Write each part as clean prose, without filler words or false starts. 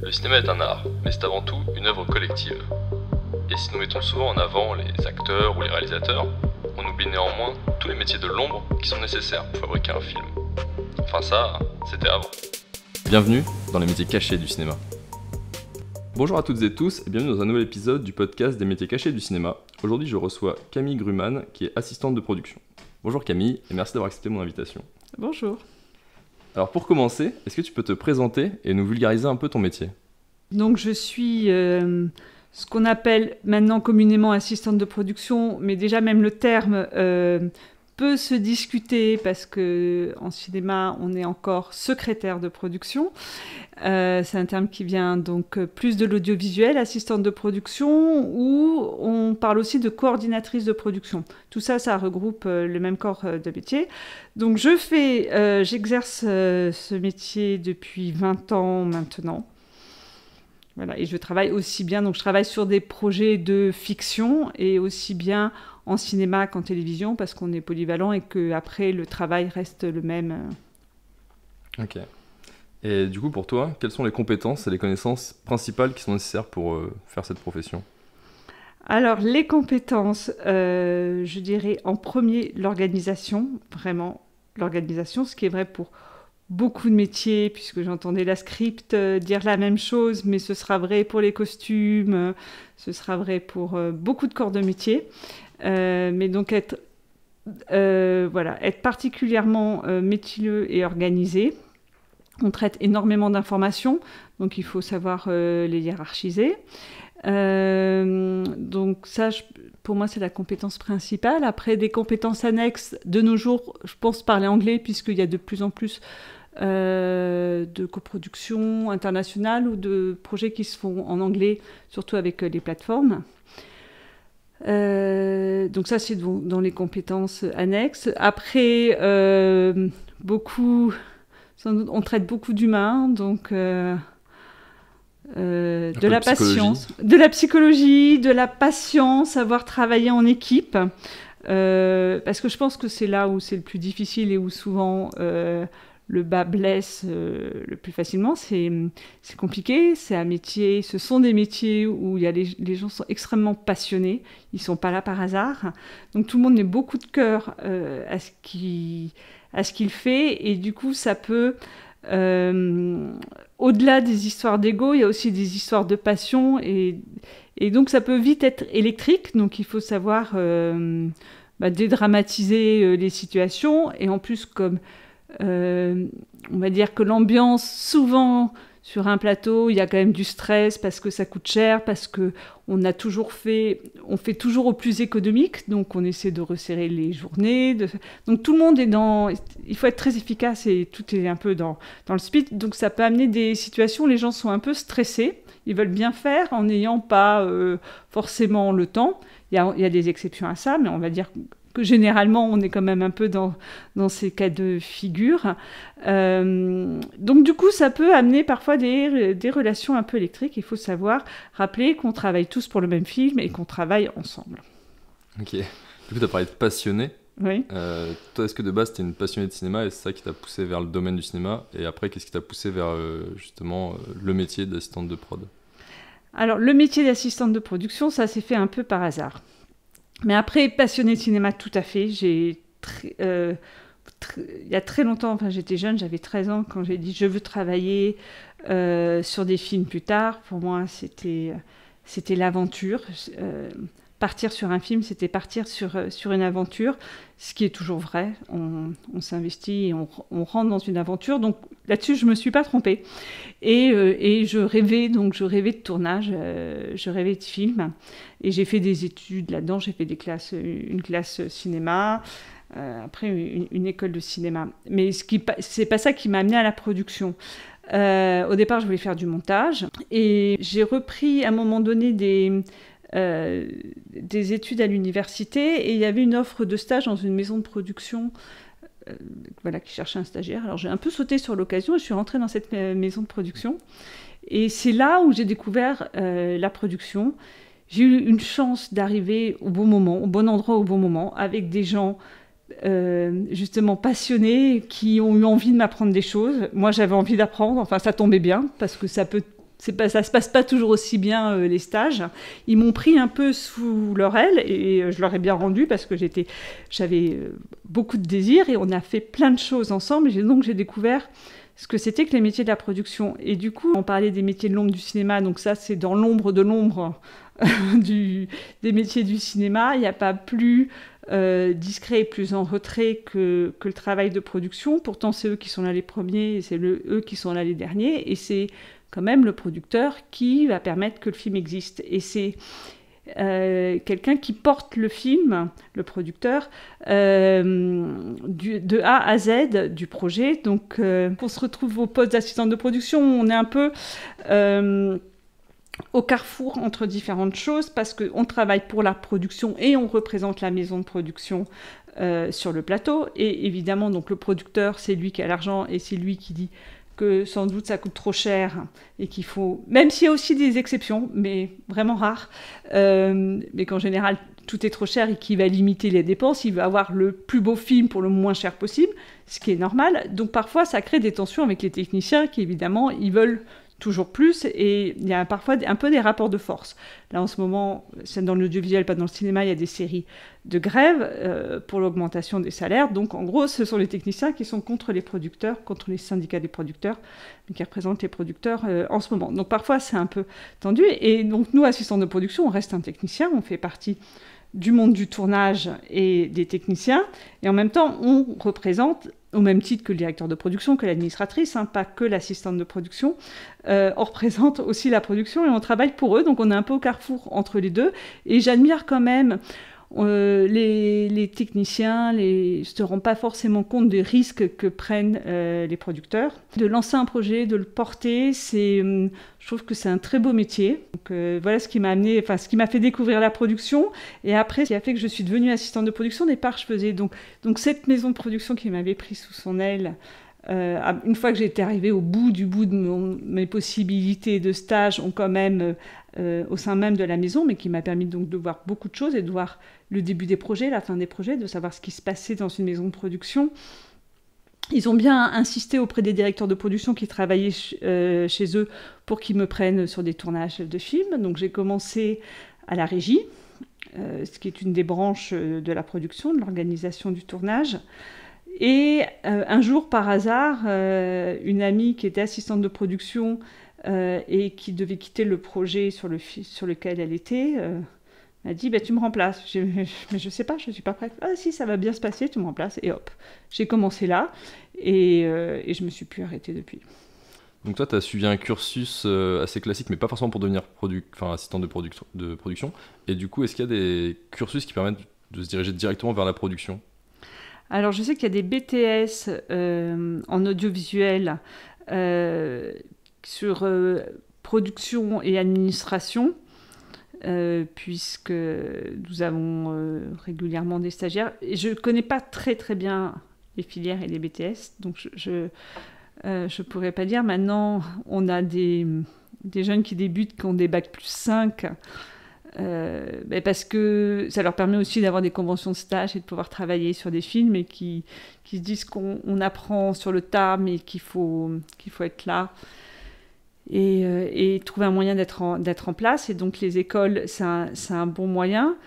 Le cinéma est un art, mais c'est avant tout une œuvre collective. Et si nous mettons souvent en avant les acteurs ou les réalisateurs, on oublie néanmoins tous les métiers de l'ombre qui sont nécessaires pour fabriquer un film. Enfin ça, c'était avant. Bienvenue dans les métiers cachés du cinéma. Bonjour à toutes et tous et bienvenue dans un nouvel épisode du podcast des métiers cachés du cinéma. Aujourd'hui je reçois Camille Gruman qui est assistante de production. Bonjour Camille et merci d'avoir accepté mon invitation. Bonjour. Alors pour commencer, est-ce que tu peux te présenter et nous vulgariser un peu ton métier ? Donc je suis ce qu'on appelle maintenant communément assistante de production, mais déjà même le terme peut se discuter parce qu'en cinéma on est encore secrétaire de production. C'est un terme qui vient donc plus de l'audiovisuel, assistante de production, ou on parle aussi de coordinatrice de production. Tout ça, ça regroupe le même corps de métier. Donc j'exerce ce métier depuis 20 ans maintenant. Voilà, et je travaille aussi bien, donc je travaille sur des projets de fiction et aussi bien en cinéma qu'en télévision parce qu'on est polyvalent et qu'après le travail reste le même. Ok. Et du coup, pour toi, quelles sont les compétences et les connaissances principales qui sont nécessaires pour faire cette profession ? Alors, les compétences, je dirais en premier l'organisation, vraiment l'organisation, ce qui est vrai pour beaucoup de métiers, puisque j'entendais la script dire la même chose, mais ce sera vrai pour les costumes, ce sera vrai pour beaucoup de corps de métier. Mais donc être particulièrement méticuleux et organisé. On traite énormément d'informations, donc il faut savoir les hiérarchiser. Donc ça, pour moi, c'est la compétence principale. Après, des compétences annexes, de nos jours, je pense parler anglais, puisqu'il y a de plus en plus de coproductions internationales ou de projets qui se font en anglais, surtout avec les plateformes. Donc ça, c'est dans les compétences annexes. Après, on traite beaucoup d'humains, donc de la patience, de la psychologie, de la patience, savoir travailler en équipe. Parce que je pense que c'est là où c'est le plus difficile et où souvent le bas blesse le plus facilement. C'est compliqué, c'est un métier, ce sont des métiers où les gens sont extrêmement passionnés, ils ne sont pas là par hasard. Donc tout le monde met beaucoup de cœur à ce qu'il fait, et du coup ça peut, au-delà des histoires d'ego, il y a aussi des histoires de passion, et donc ça peut vite être électrique, donc il faut savoir dédramatiser les situations, et en plus comme on va dire que l'ambiance, souvent sur un plateau, il y a quand même du stress parce que ça coûte cher, parce que on fait toujours au plus économique, donc on essaie de resserrer les journées. Donc tout le monde il faut être très efficace et tout est un peu dans le speed. Donc ça peut amener des situations où les gens sont un peu stressés. Ils veulent bien faire en n'ayant pas forcément le temps. Il y a des exceptions à ça, mais on va dire que généralement, on est quand même un peu dans ces cas de figure. Donc du coup, ça peut amener parfois des relations un peu électriques. Il faut savoir rappeler qu'on travaille tous pour le même film et qu'on travaille ensemble. Ok. Du coup, tu as parlé de passionné. Oui. Toi, est-ce que de base, tu es une passionnée de cinéma et c'est ça qui t'a poussé vers le domaine du cinéma ? Et après, qu'est-ce qui t'a poussé vers justement le métier d'assistante de prod ? Alors, le métier d'assistante de production, ça s'est fait un peu par hasard. Mais après, passionnée de cinéma, tout à fait. Il y a très longtemps, enfin j'étais jeune, j'avais 13 ans, quand j'ai dit je veux travailler sur des films plus tard. Pour moi, c'était l'aventure. Partir sur un film, c'était partir sur une aventure, ce qui est toujours vrai. On s'investit et on rentre dans une aventure. Donc là-dessus, je ne me suis pas trompée. Et je rêvais de tournage, je rêvais de film. Et j'ai fait des études là-dedans. J'ai fait une classe cinéma, après une école de cinéma. Mais c'est pas ça qui m'a amenée à la production. Au départ, je voulais faire du montage. Et j'ai repris à un moment donné des études à l'université, et il y avait une offre de stage dans une maison de production qui cherchait un stagiaire. Alors j'ai un peu sauté sur l'occasion et je suis rentrée dans cette maison de production, et c'est là où j'ai découvert la production. J'ai eu une chance d'arriver au bon moment, au bon endroit au bon moment, avec des gens justement passionnés qui ont eu envie de m'apprendre des choses. Moi j'avais envie d'apprendre, enfin ça tombait bien parce que ça peut ça se passe pas toujours aussi bien les stages. Ils m'ont pris un peu sous leur aile et je leur ai bien rendu parce que j'avais beaucoup de désir et on a fait plein de choses ensemble. Donc j'ai découvert ce que c'était que les métiers de la production. Et du coup, on parlait des métiers de l'ombre du cinéma, donc ça c'est dans l'ombre de l'ombre des métiers du cinéma. Il n'y a pas plus discret et plus en retrait que le travail de production. Pourtant, c'est eux qui sont là les premiers et c'est eux qui sont là les derniers. Et c'est quand même le producteur qui va permettre que le film existe. Et c'est quelqu'un qui porte le film, le producteur, de A à Z du projet. Donc, on se retrouve au poste d'assistante de production. On est un peu au carrefour entre différentes choses parce qu'on travaille pour la production et on représente la maison de production sur le plateau. Et évidemment, donc, le producteur, c'est lui qui a l'argent et c'est lui qui dit que sans doute ça coûte trop cher et qu'il faut, même s'il y a aussi des exceptions, mais vraiment rares, mais qu'en général tout est trop cher et qu'il va limiter les dépenses, il veut avoir le plus beau film pour le moins cher possible, ce qui est normal. Donc parfois ça crée des tensions avec les techniciens qui évidemment ils veulent toujours plus et il y a parfois un peu des rapports de force. Là en ce moment, c'est dans l'audiovisuel, pas dans le cinéma, il y a des séries de grève pour l'augmentation des salaires. Donc en gros, ce sont les techniciens qui sont contre les producteurs, contre les syndicats des producteurs, mais qui représentent les producteurs en ce moment. Donc parfois c'est un peu tendu et donc nous, assistants de production, on reste un technicien, on fait partie du monde du tournage et des techniciens et en même temps on représente au même titre que le directeur de production, que l'administratrice, pas que l'assistante de production. On représente aussi la production et on travaille pour eux, donc on est un peu au carrefour entre les deux. Et j'admire quand même les techniciens, ne se rendent pas forcément compte des risques que prennent les producteurs. De lancer un projet, de le porter, je trouve que c'est un très beau métier. Donc, voilà ce qui m'a amené, ce qui m'a fait découvrir la production. Et après, ce qui a fait que je suis devenue assistante de production. Au départ, je faisais donc cette maison de production qui m'avait pris sous son aile. Une fois que j'étais arrivée au bout de mes possibilités de stage, ont quand même au sein même de la maison, mais qui m'a permis donc de voir beaucoup de choses et de voir le début des projets, la fin des projets, de savoir ce qui se passait dans une maison de production. Ils ont bien insisté auprès des directeurs de production qui travaillaient chez eux pour qu'ils me prennent sur des tournages de films. Donc j'ai commencé à la régie, ce qui est une des branches de la production, de l'organisation du tournage. Et un jour, par hasard, une amie qui était assistante de production et qui devait quitter le projet sur lequel elle était m'a dit tu me remplaces. Mais je sais pas, je suis pas prête. Ah si, ça va bien se passer, tu me remplaces. Et hop, j'ai commencé là et je me suis plus arrêtée depuis. Donc toi, tu as suivi un cursus assez classique, mais pas forcément pour devenir assistante de production. Et du coup, est-ce qu'il y a des cursus qui permettent de se diriger directement vers la production ? Alors, je sais qu'il y a des BTS en audiovisuel sur production et administration, puisque nous avons régulièrement des stagiaires. Et je ne connais pas très très bien les filières et les BTS, donc je ne pourrais pas dire. Maintenant, on a des jeunes qui débutent, qui ont des bacs plus 5, parce que ça leur permet aussi d'avoir des conventions de stage et de pouvoir travailler sur des films et qui se disent qu'on apprend sur le tas mais qu'il faut être là et trouver un moyen d'être en place. Et donc les écoles, c'est un bon moyen.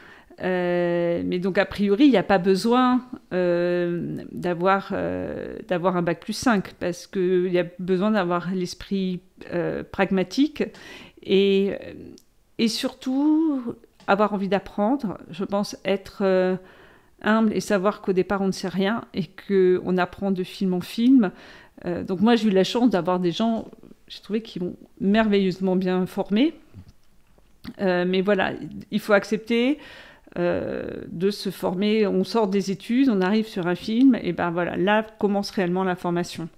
Mais donc a priori, il n'y a pas besoin d'avoir un bac plus 5 parce qu'il y a besoin d'avoir l'esprit pragmatique et surtout, avoir envie d'apprendre, je pense être humble et savoir qu'au départ, on ne sait rien et qu'on apprend de film en film. Donc moi, j'ai eu la chance d'avoir des gens, j'ai trouvé, qui m'ont merveilleusement bien formée. Mais voilà, il faut accepter de se former. On sort des études, on arrive sur un film, et ben voilà, là commence réellement la formation.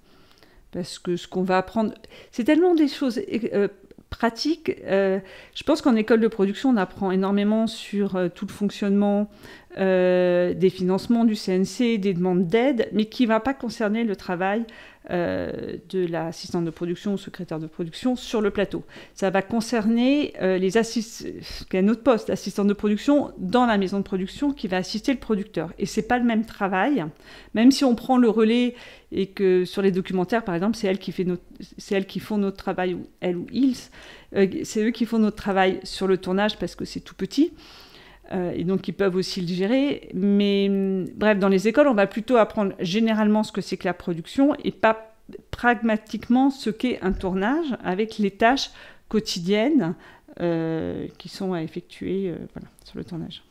Parce que ce qu'on va apprendre, c'est tellement des choses pratique. Je pense qu'en école de production, on apprend énormément sur tout le fonctionnement des financements du CNC, des demandes d'aide, mais qui ne va pas concerner le travail de l'assistante de production ou secrétaire de production sur le plateau. Ça va concerner un autre poste, l'assistante de production dans la maison de production qui va assister le producteur. Et ce n'est pas le même travail, même si on prend le relais et que sur les documentaires, par exemple, c'est elles qui font notre travail, ou elles ou ils, c'est eux qui font notre travail sur le tournage parce que c'est tout petit. Et donc ils peuvent aussi le gérer. Mais bref, dans les écoles, on va plutôt apprendre généralement ce que c'est que la production et pas pragmatiquement ce qu'est un tournage avec les tâches quotidiennes qui sont à effectuer sur le tournage.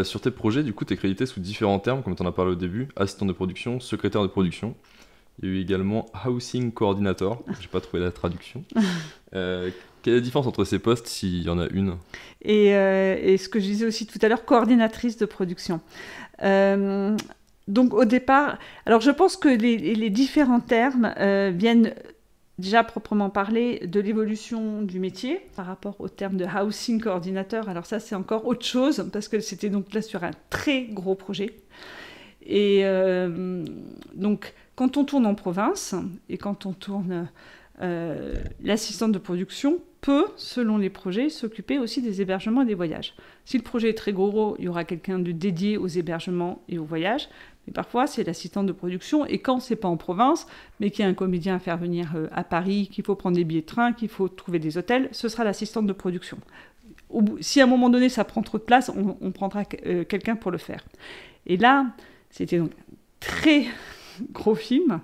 Sur tes projets, du coup, tu es crédité sous différents termes, comme tu en as parlé au début, assistant de production, secrétaire de production. Il y a eu également Housing Coordinator, j'ai pas trouvé la traduction. Quelle est la différence entre ces postes, s'il y en a une ? Et ce que je disais aussi tout à l'heure, coordinatrice de production. Donc au départ, alors je pense que les différents termes viennent déjà proprement parler de l'évolution du métier par rapport au terme de Housing Coordinator. Alors ça, c'est encore autre chose, parce que c'était donc là sur un très gros projet. Et donc, quand on tourne en province et quand on tourne, l'assistante de production peut, selon les projets, s'occuper aussi des hébergements et des voyages. Si le projet est très gros, il y aura quelqu'un de dédié aux hébergements et aux voyages. Mais parfois, c'est l'assistante de production. Et quand c'est pas en province, mais qu'il y a un comédien à faire venir à Paris, qu'il faut prendre des billets de train, qu'il faut trouver des hôtels, ce sera l'assistante de production. Si à un moment donné, ça prend trop de place, on prendra quelqu'un pour le faire. Et là, c'était donc un très gros film.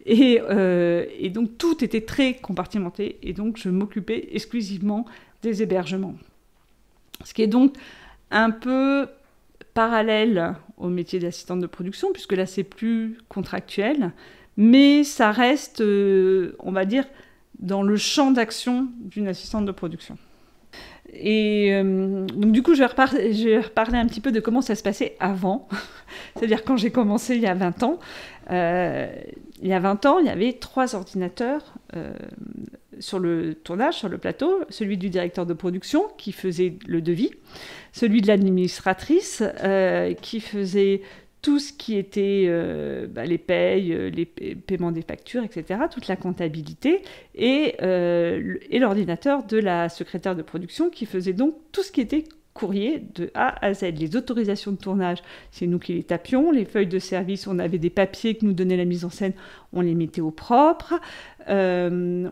Et donc, tout était très compartimenté. Et donc, je m'occupais exclusivement des hébergements. Ce qui est donc un peu parallèle au métier d'assistante de production, puisque là, c'est plus contractuel. Mais ça reste, on va dire, dans le champ d'action d'une assistante de production. Et donc, du coup, je vais reparler un petit peu de comment ça se passait avant. C'est-à-dire quand j'ai commencé il y a 20 ans. Il y a 20 ans, il y avait 3 ordinateurs sur le tournage, sur le plateau. Celui du directeur de production qui faisait le devis. Celui de l'administratrice qui faisait tout ce qui était les payes, les paiements des factures, etc., toute la comptabilité, et l'ordinateur de la secrétaire de production qui faisait donc tout ce qui était courrier de A à Z. Les autorisations de tournage, c'est nous qui les tapions. Les feuilles de service, on avait des papiers que nous donnait la mise en scène, on les mettait au propre. On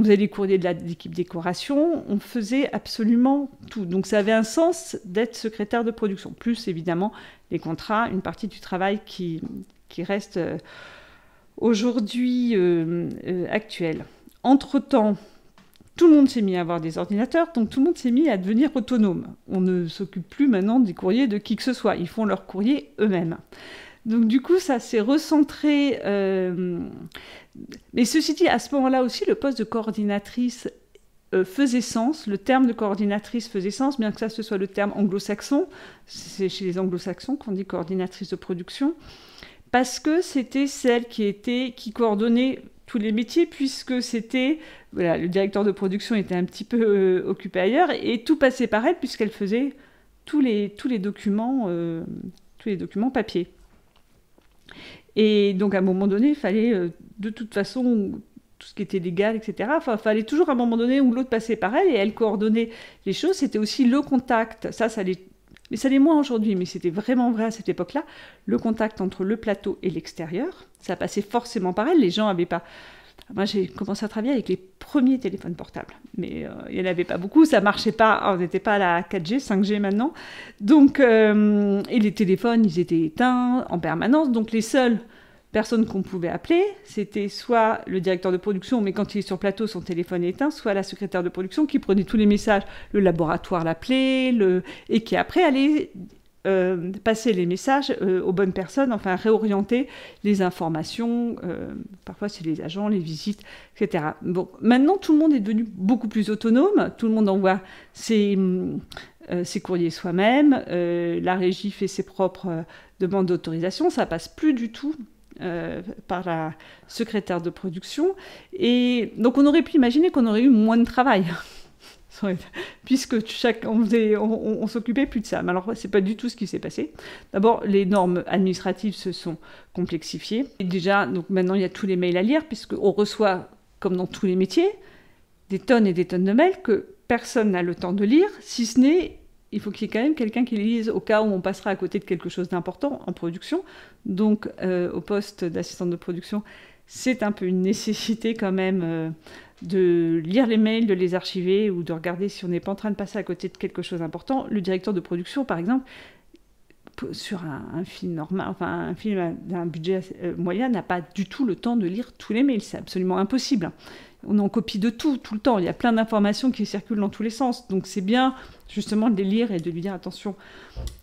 faisait les courriers de l'équipe décoration. On faisait absolument tout. Donc ça avait un sens d'être secrétaire de production. Plus évidemment les contrats, une partie du travail qui reste aujourd'hui actuel. Entre-temps, tout le monde s'est mis à avoir des ordinateurs, donc tout le monde s'est mis à devenir autonome. On ne s'occupe plus maintenant des courriers de qui que ce soit. Ils font leurs courriers eux-mêmes. Donc du coup, ça s'est recentré. Mais ceci dit, à ce moment-là aussi, le poste de coordinatrice faisait sens. Le terme de coordinatrice faisait sens, bien que ça ce soit le terme anglo-saxon. C'est chez les anglo-saxons qu'on dit coordinatrice de production. Parce que c'était celle qui coordonnait tous les métiers, puisque c'était le directeur de production était un petit peu occupé ailleurs et tout passait par elle puisqu'elle faisait tous les documents papier. Et donc à un moment donné, il fallait de toute façon tout ce qui était légal, etc. Enfin, il fallait toujours à un moment donné où l'autre passait par elle et elle coordonnait les choses. C'était aussi le contact. Ça l'est moins aujourd'hui, mais c'était vraiment vrai à cette époque-là. Le contact entre le plateau et l'extérieur, ça passait forcément par elle. Les gens n'avaient pas... Moi, j'ai commencé à travailler avec les premiers téléphones portables, mais il n'y en avait pas beaucoup, ça ne marchait pas, on n'était pas à la 4G, 5G maintenant. Donc, et les téléphones, ils étaient éteints en permanence, donc les seules personnes qu'on pouvait appeler, c'était soit le directeur de production, mais quand il est sur plateau, son téléphone est éteint, soit la secrétaire de production qui prenait tous les messages, le laboratoire l'appelait, et qui après allait passer les messages aux bonnes personnes, enfin réorienter les informations, parfois c'est les agents, les visites, etc. Bon, maintenant tout le monde est devenu beaucoup plus autonome, tout le monde envoie ses courriers soi-même, la régie fait ses propres demandes d'autorisation, ça passe plus du tout par la secrétaire de production, et donc on aurait pu imaginer qu'on aurait eu moins de travail. puisque on s'occupait plus de ça. Mais alors, c'est pas du tout ce qui s'est passé. D'abord, les normes administratives se sont complexifiées. Et déjà, donc maintenant, il y a tous les mails à lire, puisqu'on reçoit, comme dans tous les métiers, des tonnes et des tonnes de mails que personne n'a le temps de lire, si ce n'est, il faut qu'il y ait quand même quelqu'un qui les lise au cas où on passera à côté de quelque chose d'important en production. Donc, au poste d'assistante de production, c'est un peu une nécessité quand même de lire les mails, de les archiver ou de regarder si on n'est pas en train de passer à côté de quelque chose d'important. Le directeur de production, par exemple, sur un film normal, enfin un film d'un budget moyen, n'a pas du tout le temps de lire tous les mails. C'est absolument impossible. On est en copie de tout le temps. Il y a plein d'informations qui circulent dans tous les sens. Donc c'est bien justement de les lire et de lui dire attention,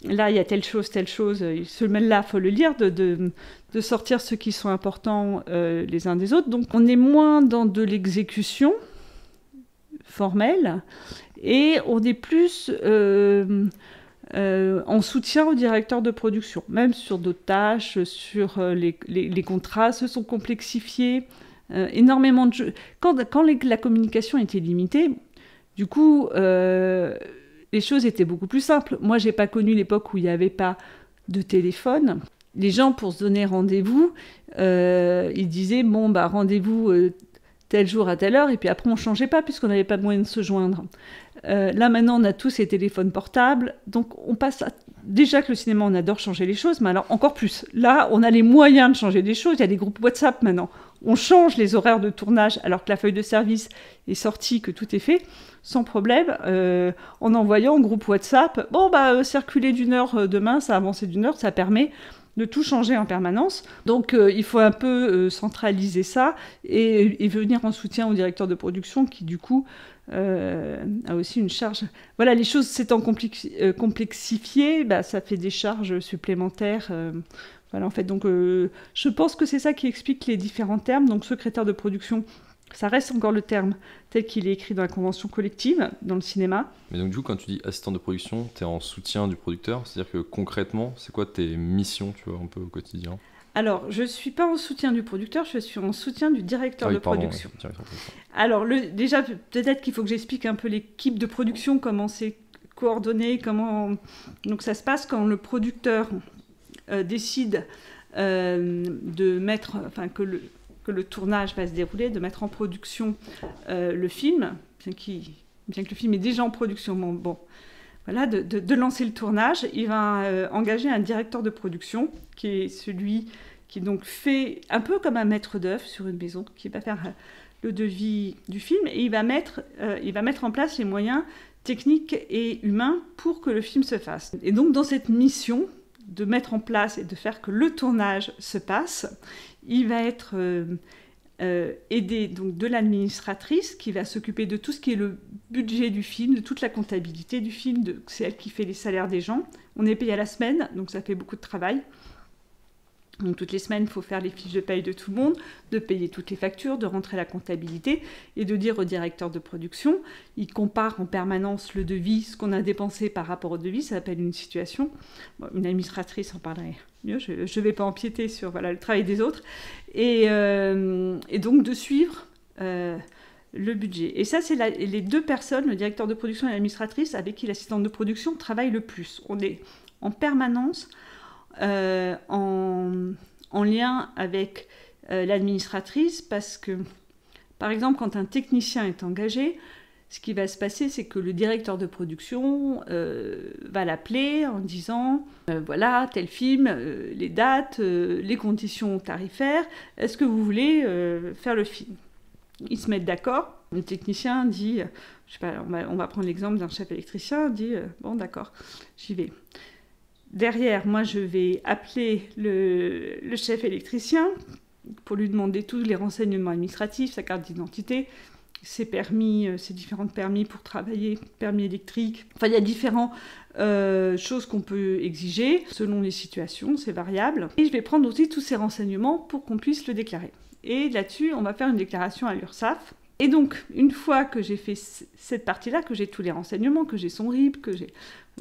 là il y a telle chose, ce mail-là, il faut le lire, de sortir ceux qui sont importants les uns des autres. Donc on est moins dans de l'exécution formelle et on est plus en soutien au directeur de production. Même sur d'autres tâches, sur les contrats se sont complexifiés. Énormément de jeux. Quand la communication était limitée, du coup, les choses étaient beaucoup plus simples. Moi, j'ai pas connu l'époque où il n'y avait pas de téléphone. Les gens, pour se donner rendez-vous, ils disaient bon, bah, rendez-vous tel jour à telle heure, et puis après, on changeait pas puisqu'on n'avait pas moyen de se joindre. Là, maintenant, on a tous ces téléphones portables, donc on passe à... Déjà que le cinéma, on adore changer les choses, mais alors encore plus. Là, on a les moyens de changer des choses. Il y a des groupes WhatsApp maintenant. On change les horaires de tournage alors que la feuille de service est sortie, que tout est fait, sans problème, en envoyant au groupe WhatsApp, bon, bah, circuler d'une heure demain, ça a avancé d'une heure, ça permet de tout changer en permanence. Donc, il faut un peu centraliser ça et venir en soutien au directeur de production qui, du coup, a aussi une charge. Voilà, les choses s'étant complexifiées, bah, ça fait des charges supplémentaires. Voilà, en fait, donc je pense que c'est ça qui explique les différents termes. Donc, secrétaire de production, ça reste encore le terme tel qu'il est écrit dans la convention collective, dans le cinéma. Mais donc, du coup, quand tu dis assistant de production, tu es en soutien du producteur. C'est-à-dire que concrètement, c'est quoi tes missions, tu vois, un peu au quotidien ? Alors, je ne suis pas en soutien du producteur, je suis en soutien du directeur de production. Ouais, alors, déjà, peut-être qu'il faut que j'explique un peu l'équipe de production, comment c'est coordonné, comment... Donc, ça se passe quand le producteur décide de mettre... Enfin, que le tournage va se dérouler, de mettre en production le film, bien que le film est déjà en production. Bon, voilà, de lancer le tournage, il va engager un directeur de production, qui est celui qui donc fait un peu comme un maître d'œuvre sur une maison, qui va faire le devis du film, et il va mettre en place les moyens techniques et humains pour que le film se fasse. Et donc dans cette mission de mettre en place et de faire que le tournage se passe, il va être aidé donc, de l'administratrice qui va s'occuper de tout ce qui est le budget du film, de toute la comptabilité du film, c'est elle qui fait les salaires des gens. On est payé à la semaine, donc ça fait beaucoup de travail. Donc toutes les semaines, il faut faire les fiches de paye de tout le monde, de payer toutes les factures, de rentrer la comptabilité et de dire au directeur de production, il compare en permanence le devis, ce qu'on a dépensé par rapport au devis, ça s'appelle une situation. Bon, une administratrice en parlerait mieux, je ne vais pas empiéter sur le travail des autres. Et donc de suivre le budget. Et ça, c'est les deux personnes, le directeur de production et l'administratrice, avec qui l'assistante de production travaille le plus. On est en permanence en lien avec l'administratrice parce que, par exemple, quand un technicien est engagé, ce qui va se passer, c'est que le directeur de production va l'appeler en disant voilà, tel film, les dates, les conditions tarifaires, est-ce que vous voulez faire le film ? Ils se mettent d'accord. Le technicien dit, je sais pas, on va prendre l'exemple d'un chef électricien, dit bon, d'accord, j'y vais. Derrière, moi, je vais appeler le chef électricien pour lui demander tous les renseignements administratifs, sa carte d'identité, ses permis, ses différents permis pour travailler, permis électrique. Enfin, il y a différentes choses qu'on peut exiger selon les situations, c'est variable. Et je vais prendre aussi tous ces renseignements pour qu'on puisse le déclarer. Et là-dessus, on va faire une déclaration à l'URSSAF. Et donc, une fois que j'ai fait cette partie-là, que j'ai tous les renseignements, que j'ai son RIB, que j'ai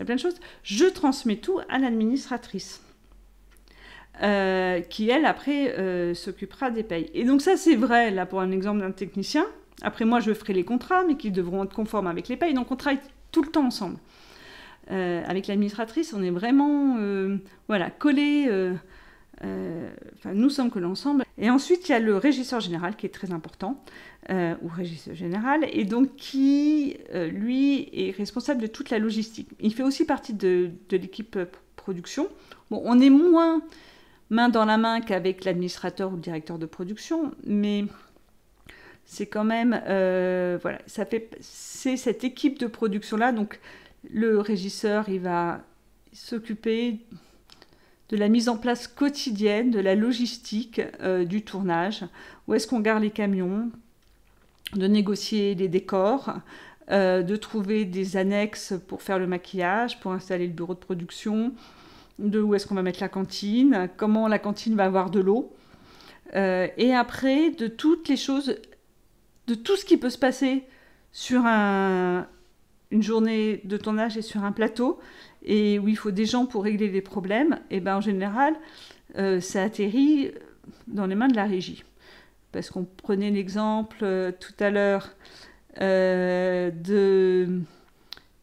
plein de choses, je transmets tout à l'administratrice, qui, elle, après, s'occupera des payes. Et donc ça, c'est vrai, là, pour un exemple d'un technicien. Après, moi, je ferai les contrats, mais qui devront être conformes avec les payes. Donc, on travaille tout le temps ensemble. Avec l'administratrice, on est vraiment collés. Nous sommes collés ensemble. Et ensuite, il y a le régisseur général qui est très important, ou régisseur général, et donc qui, lui, est responsable de toute la logistique. Il fait aussi partie de l'équipe production. Bon, on est moins main dans la main qu'avec l'administrateur ou le directeur de production, mais c'est quand même, c'est cette équipe de production-là. Donc, le régisseur, il va s'occuper de la mise en place quotidienne, de la logistique du tournage. Où est-ce qu'on gare les camions, de négocier les décors, de trouver des annexes pour faire le maquillage, pour installer le bureau de production, de où est-ce qu'on va mettre la cantine, comment la cantine va avoir de l'eau. Et après, de toutes les choses, de tout ce qui peut se passer sur une journée de tournage et sur un plateau, et où il faut des gens pour régler les problèmes, et ben en général, ça atterrit dans les mains de la régie. Parce qu'on prenait l'exemple tout à l'heure de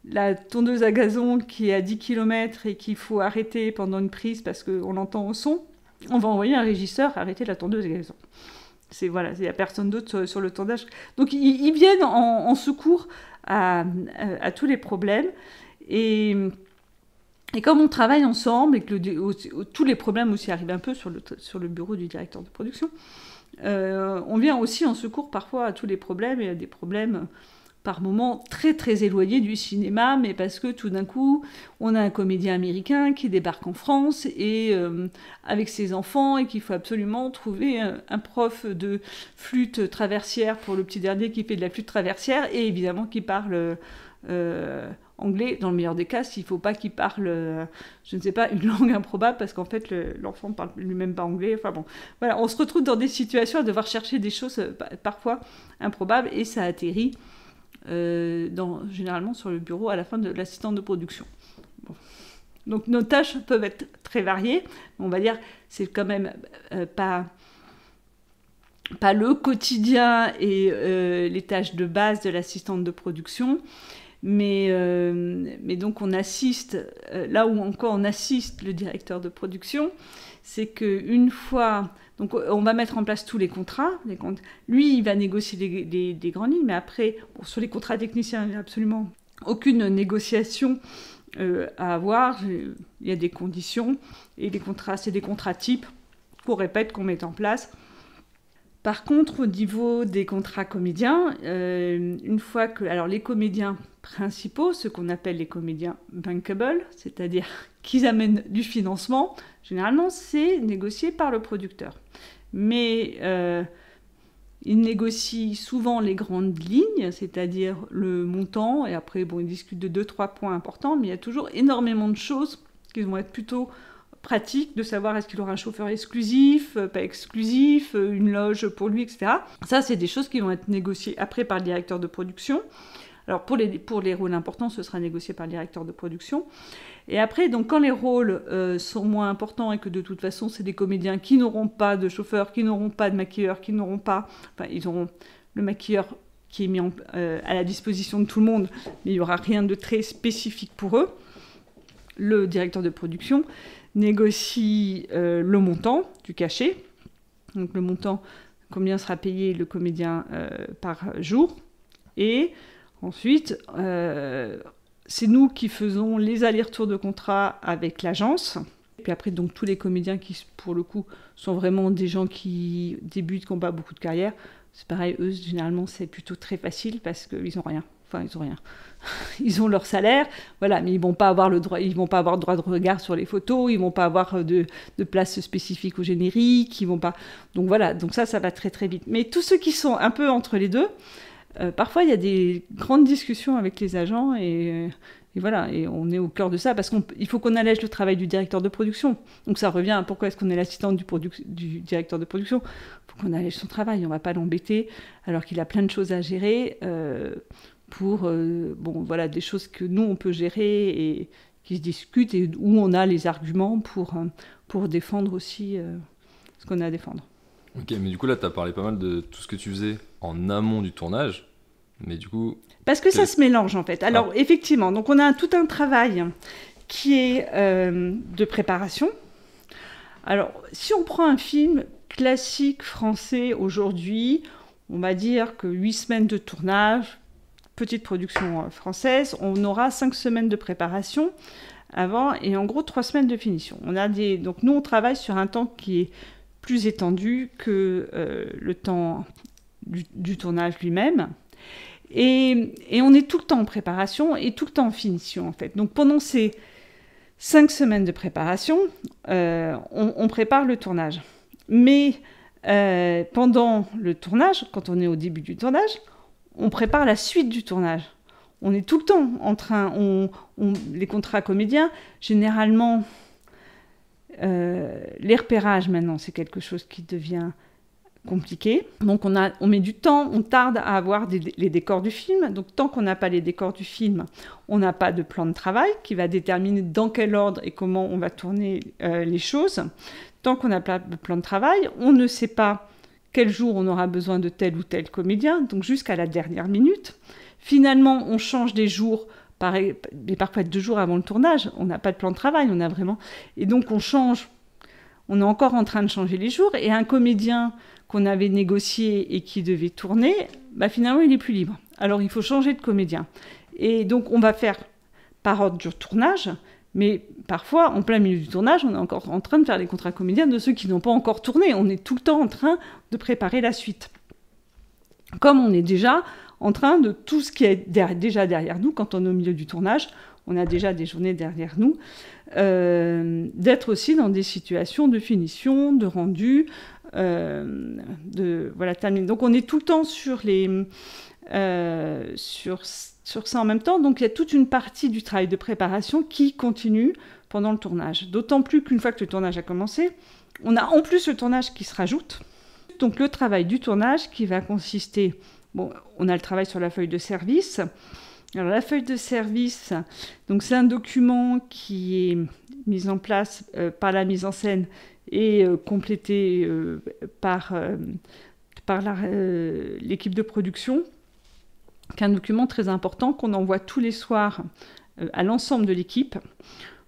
la tondeuse à gazon qui est à 10 km et qu'il faut arrêter pendant une prise parce qu'on l'entend au son, on va envoyer un régisseur arrêter la tondeuse à gazon. Il n'y a personne d'autre sur le tournage. Donc ils viennent en secours à tous les problèmes. Et comme on travaille ensemble et que tous les problèmes aussi arrivent un peu sur le bureau du directeur de production, on vient aussi en secours parfois à tous les problèmes. Il y a des problèmes par moments très très éloignés du cinéma, mais parce que tout d'un coup, on a un comédien américain qui débarque en France et avec ses enfants, et qu'il faut absolument trouver un prof de flûte traversière pour le petit dernier qui fait de la flûte traversière, et évidemment qui parle anglais, dans le meilleur des cas, s'il ne faut pas qu'il parle, je ne sais pas, une langue improbable, parce qu'en fait, l'enfant ne parle lui-même pas anglais. Enfin bon, voilà, on se retrouve dans des situations à devoir chercher des choses parfois improbables, et ça atterrit généralement sur le bureau à la fin de l'assistante de production. Bon. Donc nos tâches peuvent être très variées, on va dire c'est quand même pas le quotidien et les tâches de base de l'assistante de production, mais donc on assiste, là où encore on assiste le directeur de production, c'est qu'une fois... Donc on va mettre en place tous les contrats. Lui, il va négocier des grandes lignes, mais après, sur les contrats techniciens, il n'y a absolument aucune négociation à avoir. Il y a des conditions, et les contrats, c'est des contrats types qu'on répète, qu'on met en place. Par contre, au niveau des contrats comédiens, une fois que... Alors les comédiens principaux, ce qu'on appelle les comédiens bankable, c'est-à-dire qu'ils amènent du financement, généralement c'est négocié par le producteur. Mais il négocie souvent les grandes lignes, c'est-à-dire le montant, et après bon, il discute de 2-3 points importants, mais il y a toujours énormément de choses qui vont être plutôt pratiques, de savoir est-ce qu'il aura un chauffeur exclusif, pas exclusif, une loge pour lui, etc. Ça, c'est des choses qui vont être négociées après par le directeur de production. Alors pour les rôles importants, ce sera négocié par le directeur de production. Et après, donc quand les rôles sont moins importants et que de toute façon, c'est des comédiens qui n'auront pas de chauffeur, qui n'auront pas de maquilleur, qui n'auront pas... Enfin, ils auront le maquilleur qui est mis à la disposition de tout le monde, mais il n'y aura rien de très spécifique pour eux. Le directeur de production négocie le montant du cachet. Donc le montant, combien sera payé le comédien par jour. Et ensuite, c'est nous qui faisons les allers-retours de contrat avec l'agence. Et puis après, donc tous les comédiens qui, pour le coup, sont vraiment des gens qui débutent, qui n'ont pas beaucoup de carrière, c'est pareil, eux, généralement, c'est plutôt très facile parce qu'ils n'ont rien. Enfin, ils n'ont rien. Ils ont leur salaire, voilà, mais ils vont pas avoir droit de regard sur les photos, ils vont pas avoir de place spécifique au générique, ils vont pas... Donc voilà, donc ça va très très vite. Mais tous ceux qui sont un peu entre les deux, parfois il y a des grandes discussions avec les agents et voilà, et on est au cœur de ça parce qu'il faut qu'on allège le travail du directeur de production. Donc ça revient à pourquoi est-ce qu'on est l'assistante du directeur de production. Il faut qu'on allège son travail, on va pas l'embêter alors qu'il a plein de choses à gérer pour voilà, des choses que nous on peut gérer et qui se discutent et où on a les arguments pour défendre aussi ce qu'on a à défendre. Ok, mais du coup, là, tu as parlé pas mal de tout ce que tu faisais en amont du tournage. Mais du coup... Parce que ça se mélange, en fait. Alors, effectivement, donc on a tout un travail qui est de préparation. Alors, si on prend un film classique français aujourd'hui, on va dire que 8 semaines de tournage, petite production française, on aura 5 semaines de préparation avant et en gros 3 semaines de finition. Donc nous, on travaille sur un temps qui est plus étendu que le temps du tournage lui-même. Et on est tout le temps en préparation et tout le temps en finition, en fait. Donc pendant ces 5 semaines de préparation, on prépare le tournage. Mais pendant le tournage, quand on est au début du tournage, on prépare la suite du tournage. On est tout le temps en train... les contrats comédiens, généralement, les repérages maintenant, c'est quelque chose qui devient compliqué. Donc on met du temps, on tarde à avoir les décors du film. Donc tant qu'on n'a pas les décors du film, on n'a pas de plan de travail qui va déterminer dans quel ordre et comment on va tourner les choses. Tant qu'on n'a pas de plan de travail, on ne sait pas quel jour on aura besoin de tel ou tel comédien, donc jusqu'à la dernière minute. Finalement, on change des jours, mais parfois 2 jours avant le tournage, on n'a pas de plan de travail, on a vraiment... Et donc on change, on est encore en train de changer les jours, et un comédien qu'on avait négocié et qui devait tourner, finalement il n'est plus libre. Alors il faut changer de comédien. Et donc on va faire par ordre du tournage, mais parfois, en plein milieu du tournage, on est encore en train de faire les contrats comédiens de ceux qui n'ont pas encore tourné. On est tout le temps en train de préparer la suite. Comme on est déjà en train de tout ce qui est déjà derrière nous, quand on est au milieu du tournage, on a déjà des journées derrière nous, d'être aussi dans des situations de finition, de rendu, terminé. Donc on est tout le temps sur ça en même temps. Donc il y a toute une partie du travail de préparation qui continue pendant le tournage. D'autant plus qu'une fois que le tournage a commencé, on a en plus le tournage qui se rajoute. Donc le travail du tournage qui va consister... on a le travail sur la feuille de service. Alors la feuille de service, donc c'est un document qui est mis en place par la mise en scène et complété par l'équipe de production, qui est un document très important qu'on envoie tous les soirs à l'ensemble de l'équipe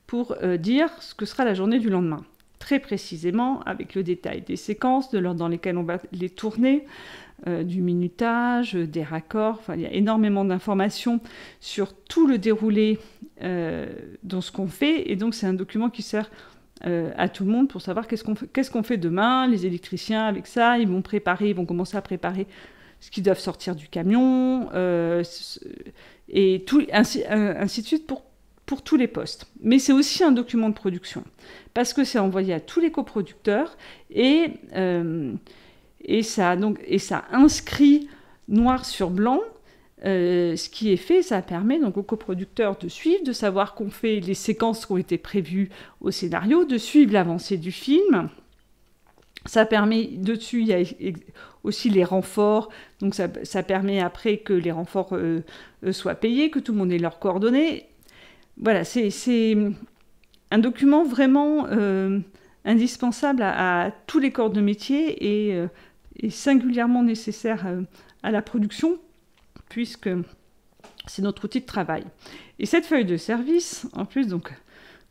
pour dire ce que sera la journée du lendemain. Très précisément, avec le détail des séquences, de l'ordre dans lesquelles on va les tourner, du minutage, des raccords. Enfin, il y a énormément d'informations sur tout le déroulé dans ce qu'on fait. Et donc, c'est un document qui sert à tout le monde pour savoir qu'est-ce qu'on fait demain. Les électriciens, avec ça, ils vont commencer à préparer ce qu'ils doivent sortir du camion, et ainsi de suite pour tous les postes. Mais c'est aussi un document de production, parce que c'est envoyé à tous les coproducteurs, et ça inscrit noir sur blanc ce qui est fait. Ça permet donc aux coproducteurs de suivre, de savoir qu'on fait les séquences qui ont été prévues au scénario, de suivre l'avancée du film. Ça permet, dessus, il y a aussi les renforts, donc ça permet après que les renforts soient payés, que tout le monde ait leurs coordonnées. Voilà, c'est un document vraiment indispensable à tous les corps de métier et singulièrement nécessaire à la production, puisque c'est notre outil de travail. Et cette feuille de service, en plus, donc,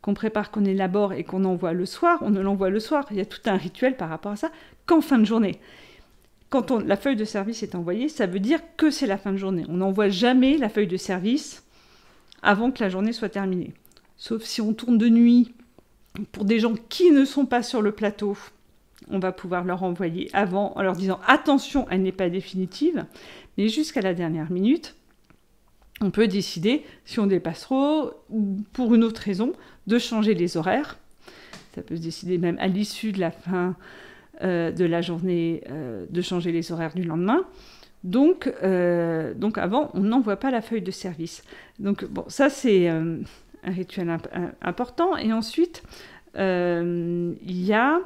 qu'on prépare, qu'on élabore et qu'on envoie le soir, on ne l'envoie le soir, il y a tout un rituel par rapport à ça, qu'en fin de journée. Quand la feuille de service est envoyée, ça veut dire que c'est la fin de journée. On n'envoie jamais la feuille de service avant que la journée soit terminée. Sauf si on tourne de nuit, pour des gens qui ne sont pas sur le plateau, on va pouvoir leur envoyer avant, en leur disant « Attention, elle n'est pas définitive », mais jusqu'à la dernière minute, on peut décider, si on dépasse trop, ou pour une autre raison, de changer les horaires. Ça peut se décider même à l'issue de la fin de la journée, de changer les horaires du lendemain. Donc avant, on n'envoie pas la feuille de service. Donc bon, ça c'est un rituel important. Et ensuite, il y a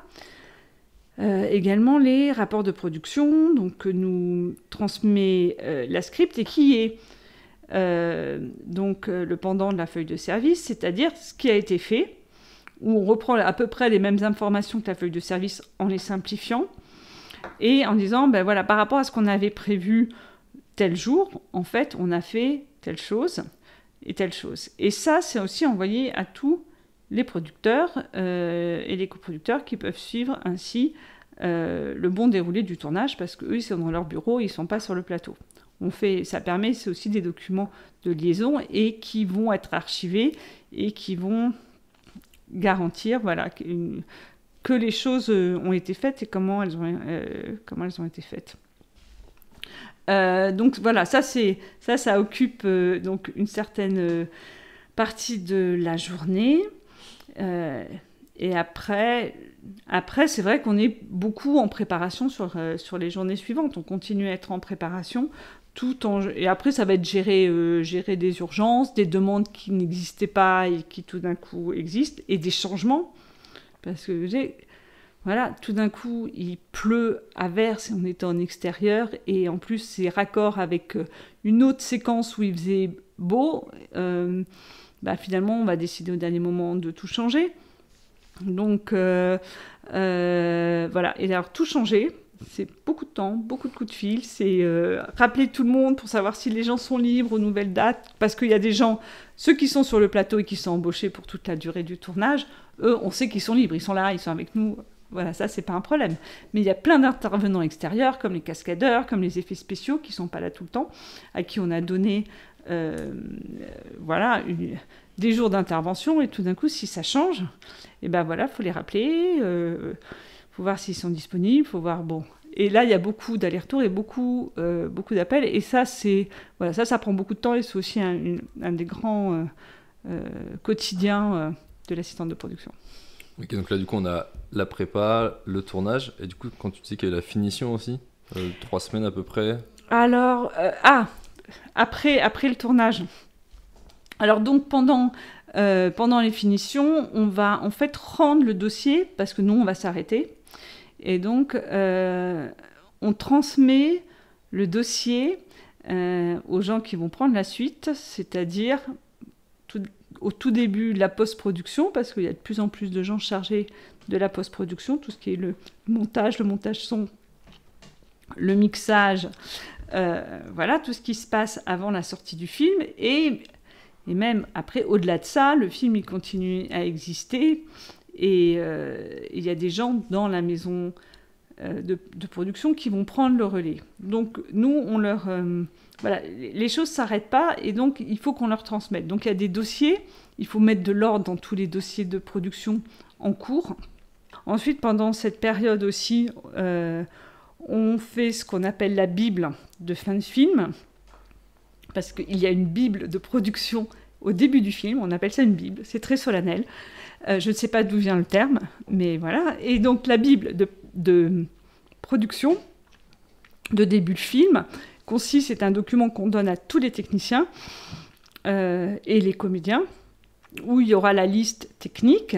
également les rapports de production, donc que nous transmet la script et qui est le pendant de la feuille de service, c'est-à-dire ce qui a été fait, où on reprend à peu près les mêmes informations que la feuille de service en les simplifiant. et en disant, ben voilà, par rapport à ce qu'on avait prévu tel jour, en fait, on a fait telle chose et telle chose. Et ça, c'est aussi envoyé à tous les producteurs et les coproducteurs qui peuvent suivre ainsi le bon déroulé du tournage, parce qu'eux, ils sont dans leur bureau, ils ne sont pas sur le plateau. Ça permet, c'est aussi des documents de liaison et qui vont être archivés et qui vont garantir que les choses ont été faites et comment elles ont été faites. Donc voilà, ça occupe donc une certaine partie de la journée. Et après, c'est vrai qu'on est beaucoup en préparation sur les journées suivantes. On continue à être en préparation. Et après, ça va être gérer des urgences, des demandes qui n'existaient pas et qui tout d'un coup existent, et des changements. Parce que voilà, tout d'un coup, il pleut à verse et on était en extérieur, et en plus, c'est raccord avec une autre séquence où il faisait beau. Finalement, on va décider au dernier moment de tout changer. Donc, voilà. Et alors, tout changer, c'est beaucoup de temps, beaucoup de coups de fil. C'est rappeler tout le monde pour savoir si les gens sont libres aux nouvelles dates. Parce qu'il y a des gens, ceux qui sont sur le plateau et qui sont embauchés pour toute la durée du tournage, eux, on sait qu'ils sont libres. Ils sont là, ils sont avec nous. Voilà, ça, c'est pas un problème. Mais il y a plein d'intervenants extérieurs, comme les cascadeurs, comme les effets spéciaux, qui sont pas là tout le temps, à qui on a donné des jours d'intervention. Et tout d'un coup, si ça change, et ben voilà, faut les rappeler, faut voir s'ils sont disponibles, faut voir, bon. Et là, il y a beaucoup d'allers-retours et beaucoup d'appels. Et ça, ça prend beaucoup de temps, et c'est aussi un des grands quotidiens de l'assistante de production. Ok, donc là, du coup, on a la prépa, le tournage, et du coup, quand tu dis qu'il y a la finition aussi, 3 semaines à peu près. Alors, après le tournage. Alors donc, pendant les finitions, on va en fait rendre le dossier, parce que nous, on va s'arrêter. Et donc, on transmet le dossier aux gens qui vont prendre la suite, c'est-à-dire au tout début la post-production, parce qu'il y a de plus en plus de gens chargés de la post-production, tout ce qui est le montage son, le mixage, voilà, tout ce qui se passe avant la sortie du film, et même après, au-delà de ça, le film il continue à exister, et il y a des gens dans la maison de production qui vont prendre le relais. Donc nous, on leur... voilà, les choses ne s'arrêtent pas, et donc il faut qu'on leur transmette. Donc il y a des dossiers, il faut mettre de l'ordre dans tous les dossiers de production en cours. Ensuite, pendant cette période aussi, on fait ce qu'on appelle la Bible de fin de film, parce qu'il y a une Bible de production au début du film, on appelle ça une Bible, c'est très solennel. Je ne sais pas d'où vient le terme, mais voilà. Et donc la Bible de production, de début de film, c'est un document qu'on donne à tous les techniciens et les comédiens, où il y aura la liste technique,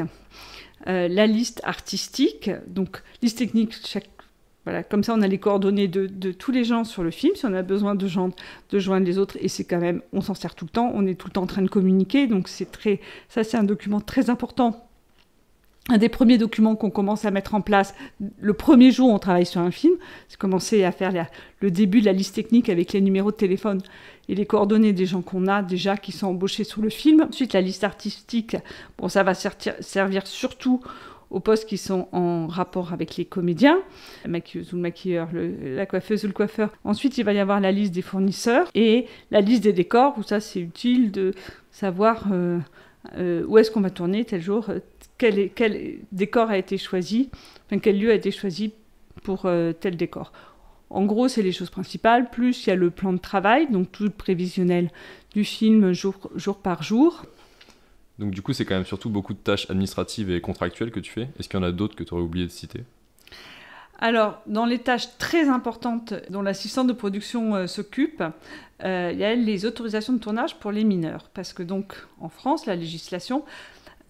la liste artistique, donc liste technique, voilà, comme ça on a les coordonnées de tous les gens sur le film, si on a besoin de joindre les autres, et c'est quand même, on s'en sert tout le temps, on est tout le temps en train de communiquer, donc c'est un document très important. Un des premiers documents qu'on commence à mettre en place, le premier jour où on travaille sur un film, c'est commencer à faire le début de la liste technique avec les numéros de téléphone et les coordonnées des gens qu'on a déjà qui sont embauchés sur le film. Ensuite, la liste artistique, bon, ça va servir surtout aux postes qui sont en rapport avec les comédiens, la maquilleuse ou le maquilleur, la coiffeuse ou le coiffeur. Ensuite, il va y avoir la liste des fournisseurs et la liste des décors, où ça, c'est utile de savoir où est-ce qu'on va tourner tel jour, quel décor a été choisi, enfin, quel lieu a été choisi pour tel décor. En gros, c'est les choses principales. Plus, il y a le plan de travail, donc tout le prévisionnel du film jour par jour. Donc du coup, c'est quand même surtout beaucoup de tâches administratives et contractuelles que tu fais. Est-ce qu'il y en a d'autres que tu aurais oublié de citer ? Alors, dans les tâches très importantes dont l'assistante de production s'occupe, il y a les autorisations de tournage pour les mineurs. Parce que donc, en France, la législation,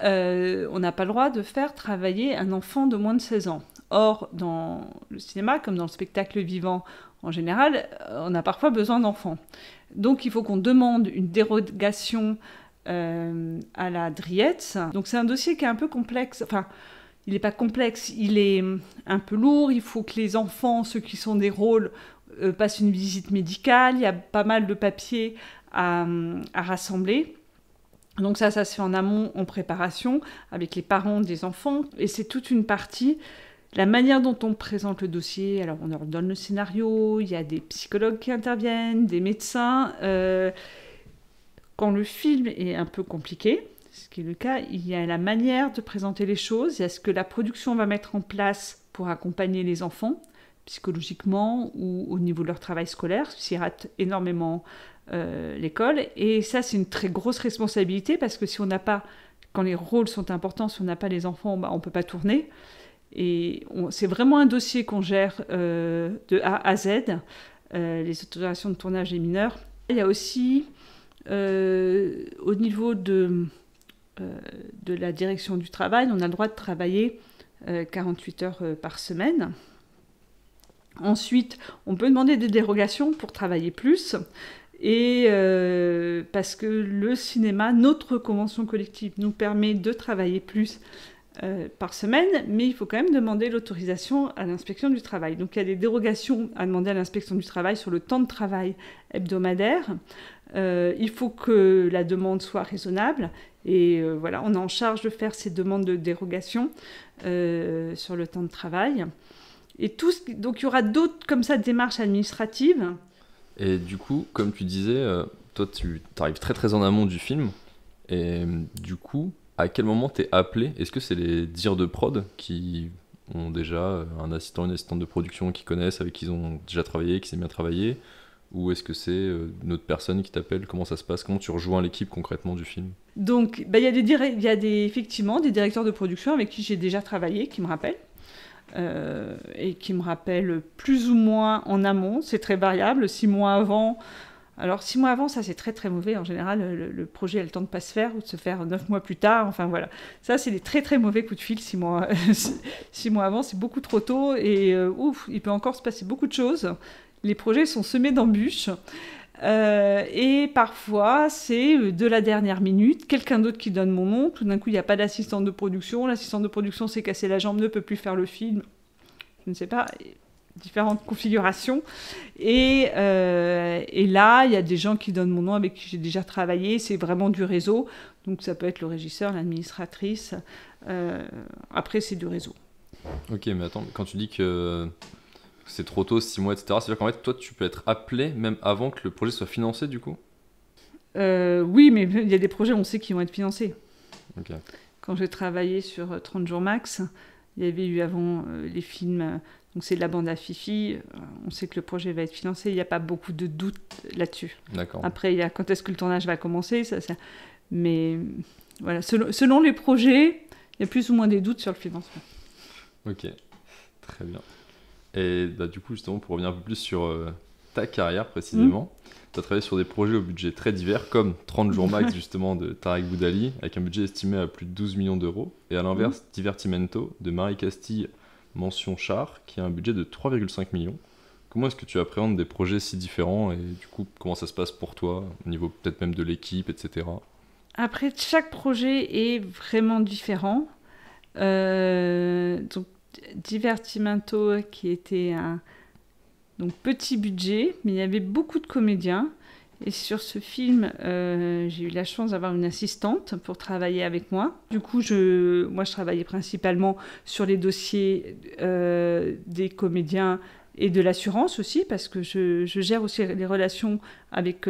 on n'a pas le droit de faire travailler un enfant de moins de 16 ans. Or, dans le cinéma, comme dans le spectacle vivant en général, on a parfois besoin d'enfants. Donc, il faut qu'on demande une dérogation à la DRIEETS. Donc, c'est un dossier qui est un peu complexe. Enfin, n'est pas complexe, il est un peu lourd. Il faut que les enfants, ceux qui sont des rôles, passent une visite médicale. Il y a pas mal de papiers à rassembler. Donc ça se fait en amont, en préparation, avec les parents des enfants. Et c'est toute une partie. La manière dont on présente le dossier, alors on leur donne le scénario, il y a des psychologues qui interviennent, des médecins. Quand le film est un peu compliqué, ce qui est le cas, il y a la manière de présenter les choses, il y a ce que la production va mettre en place pour accompagner les enfants, psychologiquement ou au niveau de leur travail scolaire, s'ils ratent énormément l'école. Et ça, c'est une très grosse responsabilité, parce que si on n'a pas, quand les rôles sont importants, si on n'a pas les enfants, on ne peut pas tourner. Et c'est vraiment un dossier qu'on gère de A à Z, les autorisations de tournage des mineurs. Il y a aussi, au niveau de la direction du travail, on a le droit de travailler 48 heures par semaine. Ensuite, on peut demander des dérogations pour travailler plus. Et parce que le cinéma, notre convention collective nous permet de travailler plus par semaine, mais il faut quand même demander l'autorisation à l'inspection du travail. Donc il y a des dérogations à demander à l'inspection du travail sur le temps de travail hebdomadaire. Il faut que la demande soit raisonnable. Et voilà, on est en charge de faire ces demandes de dérogation sur le temps de travail. Et donc il y aura d'autres comme ça démarches administratives. Et du coup, comme tu disais, toi tu arrives très très en amont du film. Et du coup, à quel moment t'es appelé? Est-ce que c'est les dires de prod qui ont déjà un assistant, une assistante de production qu'ils connaissent, avec qui ils ont déjà travaillé, qui s'est bien travaillé? Ou est-ce que c'est une autre personne qui t'appelle? Comment ça se passe? Comment tu rejoins l'équipe concrètement du film? Donc, il y a effectivement des directeurs de production avec qui j'ai déjà travaillé, qui me rappellent. Et qui me rappellent plus ou moins en amont. C'est très variable. 6 mois avant... Alors, 6 mois avant, ça, c'est très, très mauvais. En général, le projet a le temps de ne pas se faire ou de se faire 9 mois plus tard. Enfin, voilà. Ça, c'est des très, très mauvais coups de fil. 6 mois, 6 mois avant, c'est beaucoup trop tôt. Et il peut encore se passer beaucoup de choses. Les projets sont semés d'embûches. Et parfois, c'est de la dernière minute, quelqu'un d'autre qui donne mon nom. Tout d'un coup, il n'y a pas d'assistante de production. L'assistante de production s'est cassé la jambe, ne peut plus faire le film. Je ne sais pas... différentes configurations. Et là, il y a des gens qui donnent mon nom avec qui j'ai déjà travaillé. C'est vraiment du réseau. Donc, ça peut être le régisseur, l'administratrice. Après, c'est du réseau. Ok, mais attends, quand tu dis que c'est trop tôt, 6 mois, etc., c'est-à-dire qu'en fait, toi, tu peux être appelé même avant que le projet soit financé, du coup? Oui, mais il y a des projets, on sait, qui vont être financés. Okay. Quand j'ai travaillé sur 30 jours max, il y avait eu avant les films... Donc c'est de la bande à Fifi, on sait que le projet va être financé, il n'y a pas beaucoup de doutes là-dessus. D'accord. Après, il y a quand est-ce que le tournage va commencer, ça. Mais voilà, selon les projets, il y a plus ou moins des doutes sur le financement. Ok, très bien. Et bah, du coup, justement, pour revenir un peu plus sur ta carrière précisément, tu as travaillé sur des projets au budget très divers, comme 30 jours max justement de Tarek Boudali, avec un budget estimé à plus de 12 millions d'euros, et à l'inverse, Divertimento de Marie Castille, mention char, qui a un budget de 3,5 millions. Comment est-ce que tu appréhendes des projets si différents, et du coup, comment ça se passe pour toi, au niveau peut-être même de l'équipe, etc. Après, chaque projet est vraiment différent. Donc, Divertimento, qui était un petit budget, mais il y avait beaucoup de comédiens. Et sur ce film, j'ai eu la chance d'avoir une assistante pour travailler avec moi. Du coup, je travaillais principalement sur les dossiers des comédiens et de l'assurance aussi, parce que je gère aussi les relations avec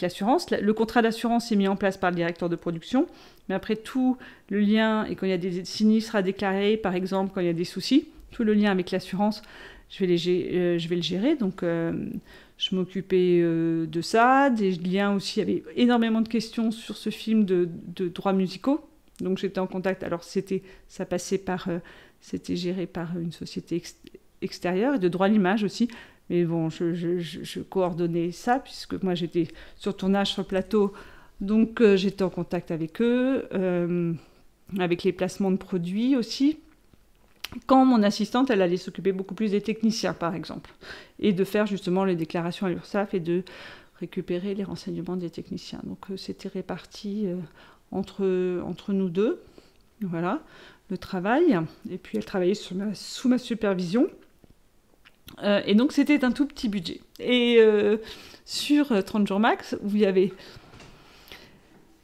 l'assurance. Le contrat d'assurance est mis en place par le directeur de production, mais après tout le lien, et quand il y a des sinistres à déclarer, par exemple, quand il y a des soucis, tout le lien avec l'assurance, je vais le gérer. Donc, je m'occupais de ça, des liens aussi. Il y avait énormément de questions sur ce film de droits musicaux. Donc, j'étais en contact. Alors, c'était géré par une société extérieure, et de droit à l'image aussi. Mais bon, je coordonnais ça, puisque moi, j'étais sur tournage, sur le plateau. Donc, j'étais en contact avec eux, avec les placements de produits aussi. Quand mon assistante, elle allait s'occuper beaucoup plus des techniciens, par exemple, et de faire justement les déclarations à l'URSSAF et de récupérer les renseignements des techniciens. Donc, c'était réparti entre nous deux. voilà, le travail. Et puis elle travaillait sous ma supervision. Et donc c'était un tout petit budget. Et sur 30 jours max, où il y avait...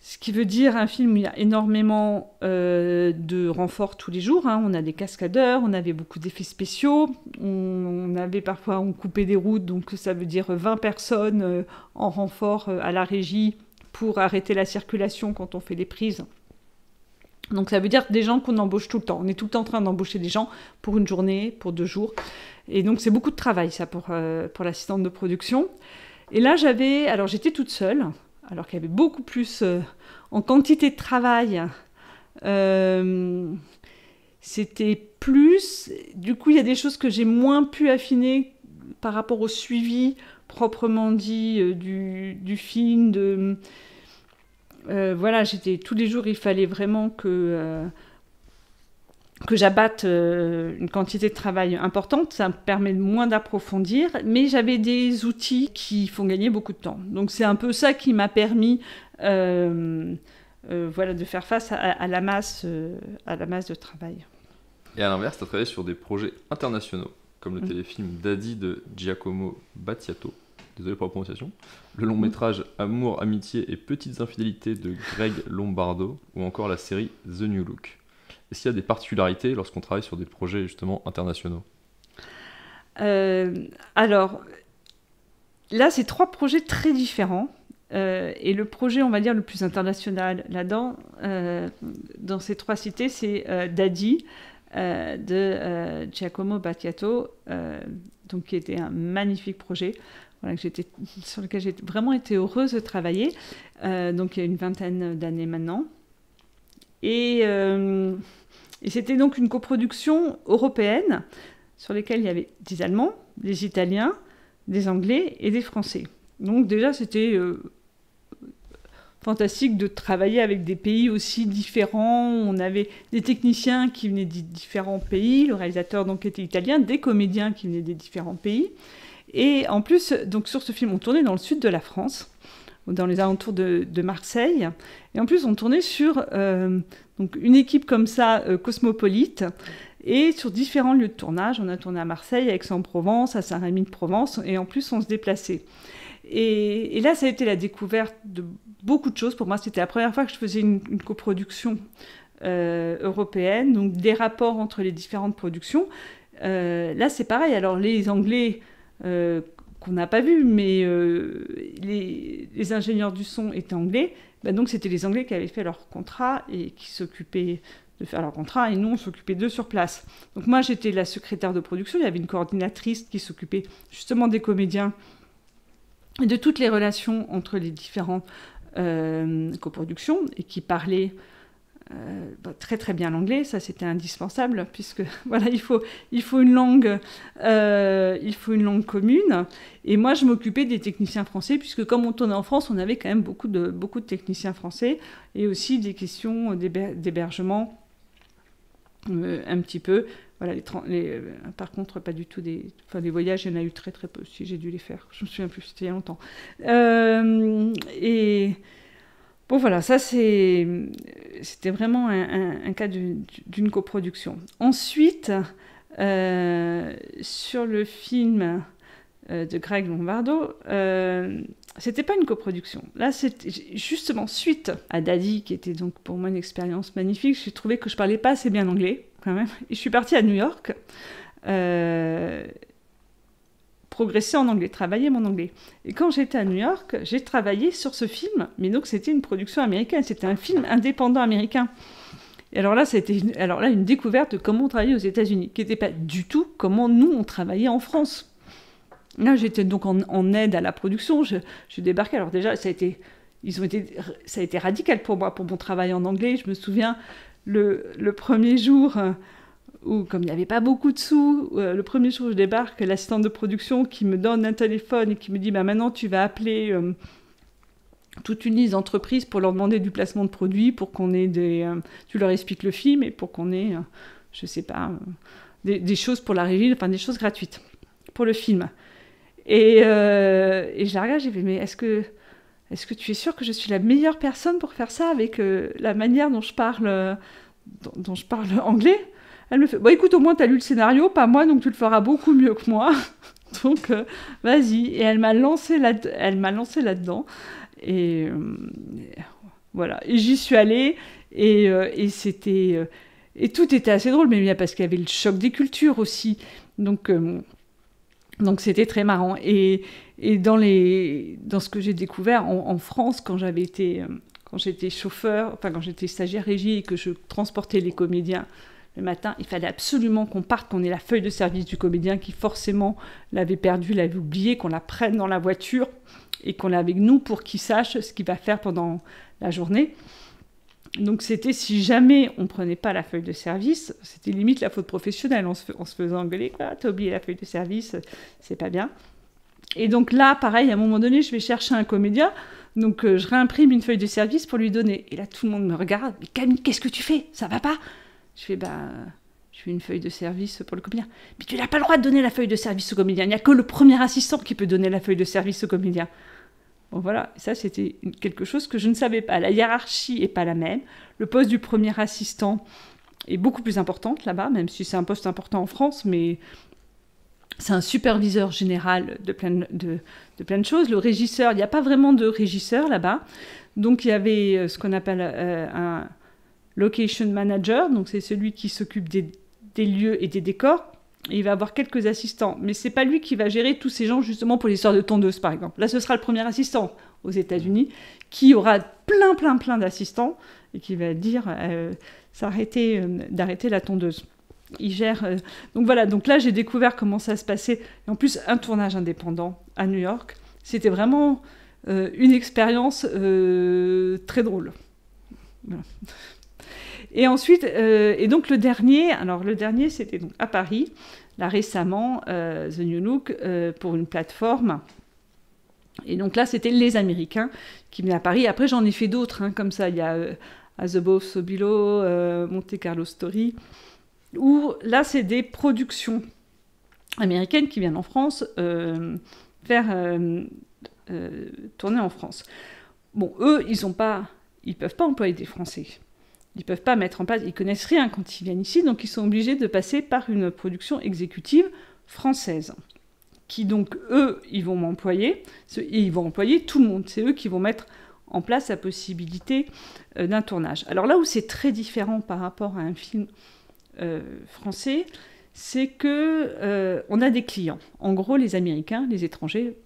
Ce qui veut dire un film où il y a énormément de renforts tous les jours. Hein. On a des cascadeurs, on avait beaucoup d'effets spéciaux, on coupait des routes, donc ça veut dire 20 personnes en renfort à la régie pour arrêter la circulation quand on fait les prises. Donc ça veut dire des gens qu'on embauche tout le temps. On est tout le temps en train d'embaucher des gens pour une journée, pour 2 jours. Et donc c'est beaucoup de travail ça pour l'assistante de production. Et là j'étais toute seule, alors qu'il y avait beaucoup plus en quantité de travail. C'était plus... Du coup, il y a des choses que j'ai moins pu affiner par rapport au suivi proprement dit du film. Voilà, tous les jours, il fallait vraiment que j'abatte une quantité de travail importante. Ça me permet moins d'approfondir, mais j'avais des outils qui font gagner beaucoup de temps. Donc c'est un peu ça qui m'a permis de faire face à la masse de travail. Et à l'inverse, tu as travaillé sur des projets internationaux, comme le téléfilm Daddy de Giacomo Battiato, désolé pour la prononciation, le long métrage Amour, amitié et petites infidélités de Greg Lombardo, ou encore la série The New Look. Est-ce qu'il y a des particularités lorsqu'on travaille sur des projets justement internationaux ? Alors, là, c'est 3 projets très différents. Et le projet, on va dire, le plus international là-dedans, dans ces 3 cités, c'est Daddy de Giacomo Battiato, donc, qui était un magnifique projet. Voilà, sur lequel j'ai vraiment été heureuse de travailler, donc il y a une vingtaine d'années maintenant. Et c'était donc une coproduction européenne sur laquelle il y avait des Allemands, des Italiens, des Anglais et des Français. Donc déjà, c'était fantastique de travailler avec des pays aussi différents. On avait des techniciens qui venaient des différents pays, le réalisateur donc était italien, des comédiens qui venaient des différents pays. Et en plus, donc sur ce film, on tournait dans le sud de la France, dans les alentours de Marseille. Et en plus, on tournait sur donc une équipe comme ça, cosmopolite, et sur différents lieux de tournage. On a tourné à Marseille, à Aix-en-Provence, à Saint-Rémy-de-Provence, et en plus, on se déplaçait. Et là, ça a été la découverte de beaucoup de choses. Pour moi, c'était la première fois que je faisais une coproduction européenne, donc des rapports entre les différentes productions. Là, c'est pareil. Alors, les Anglais... qu'on n'a pas vu, mais les ingénieurs du son étaient anglais, donc c'était les Anglais qui avaient fait leur contrat et qui s'occupaient de faire leur contrat, et nous on s'occupait d'eux sur place. Donc moi j'étais la secrétaire de production, il y avait une coordinatrice qui s'occupait justement des comédiens et de toutes les relations entre les différentes coproductions, et qui parlait très très bien l'anglais. Ça c'était indispensable, puisque voilà, il faut une langue commune. Et moi je m'occupais des techniciens français, puisque comme on tournait en France, on avait quand même beaucoup de techniciens français, et aussi des questions d'hébergement un petit peu. Voilà, par contre, pas du tout les voyages, il y en a eu très très peu, si j'ai dû les faire. Je me souviens plus, c'était il y a longtemps. Et bon, voilà, ça c'était vraiment un cas d'une coproduction. Ensuite, sur le film de Greg Lombardo, c'était pas une coproduction. Là, c'était justement suite à Daddy, qui était donc pour moi une expérience magnifique. J'ai trouvé que je parlais pas assez bien anglais, quand même. Et je suis partie à New York, progresser en anglais, travailler mon anglais. Et quand j'étais à New York, j'ai travaillé sur ce film, mais donc c'était une production américaine, c'était un film indépendant américain. Et alors là, c'était une découverte de comment on travaillait aux États-Unis, qui n'était pas du tout comment nous, on travaillait en France. Là, j'étais donc en aide à la production, je débarquais. Alors déjà, ça a été radical pour moi, pour mon travail en anglais. Je me souviens, le premier jour... où, comme il n'y avait pas beaucoup de sous, le premier jour où je débarque, l'assistante de production qui me donne un téléphone et qui me dit maintenant tu vas appeler toute une liste d'entreprises pour leur demander du placement de produits, pour qu'on ait tu leur expliques le film et pour qu'on ait, je sais pas, des choses pour la régie, enfin des choses gratuites pour le film. Et je la regarde, j'ai dit mais est-ce que tu es sûre que je suis la meilleure personne pour faire ça, avec la manière dont je parle dont je parle anglais, elle me fait, bon écoute, au moins tu as lu le scénario, pas moi, donc tu le feras beaucoup mieux que moi. Donc vas-y. Et elle m'a lancé là-dedans. Et voilà. Et j'y suis allée. Et c'était... et tout était assez drôle, mais bien parce qu'il y avait le choc des cultures aussi. Donc c'était très marrant. Et dans ce que j'ai découvert en France, quand j'étais chauffeur, enfin quand j'étais stagiaire régie et que je transportais les comédiens le matin, il fallait absolument qu'on parte, qu'on ait la feuille de service du comédien qui forcément l'avait perdue, l'avait oubliée, qu'on la prenne dans la voiture et qu'on l'ait avec nous pour qu'il sache ce qu'il va faire pendant la journée. Donc c'était, si jamais on prenait pas la feuille de service, c'était limite la faute professionnelle, on se faisait engueuler, quoi, t'as oublié la feuille de service, c'est pas bien. Et donc là, pareil, à un moment donné, je vais chercher un comédien, donc je réimprime une feuille de service pour lui donner. Et là, tout le monde me regarde, mais Camille, qu'est-ce que tu fais? Ça va pas? Je fais, je fais une feuille de service pour le comédien. Mais tu n'as pas le droit de donner la feuille de service au comédien, il n'y a que le premier assistant qui peut donner la feuille de service au comédien. Bon voilà, ça c'était quelque chose que je ne savais pas. La hiérarchie n'est pas la même. Le poste du premier assistant est beaucoup plus important là-bas, même si c'est un poste important en France, mais c'est un superviseur général de plein de choses. Le régisseur, il n'y a pas vraiment de régisseur là-bas. Donc il y avait ce qu'on appelle un location manager, donc c'est celui qui s'occupe des lieux et des décors. Et il va avoir quelques assistants, mais c'est pas lui qui va gérer tous ces gens justement pour l'histoire de tondeuse par exemple. Là, ce sera le premier assistant aux États-Unis qui aura plein d'assistants et qui va dire d'arrêter la tondeuse. Il gère. Donc voilà. Donc là, j'ai découvert comment ça se passait. Et en plus, un tournage indépendant à New York, c'était vraiment une expérience très drôle. Voilà. Et ensuite, et donc le dernier, c'était donc à Paris, là récemment, The New Look, pour une plateforme. Et donc là, c'était les Américains qui venaient à Paris. Après, j'en ai fait d'autres, hein, comme ça. Il y a As Above, So Below, Monte Carlo Story, où là, c'est des productions américaines qui viennent en France faire tourner en France. Bon, eux, ils peuvent pas employer des Français. Ils ne peuvent pas mettre en place, ils ne connaissent rien quand ils viennent ici, donc ils sont obligés de passer par une production exécutive française, qui donc, eux, ils vont m'employer, et ils vont employer tout le monde. C'est eux qui vont mettre en place la possibilité d'un tournage. Alors là où c'est très différent par rapport à un film français, c'est que on a des clients. En gros, les Américains, les étrangers,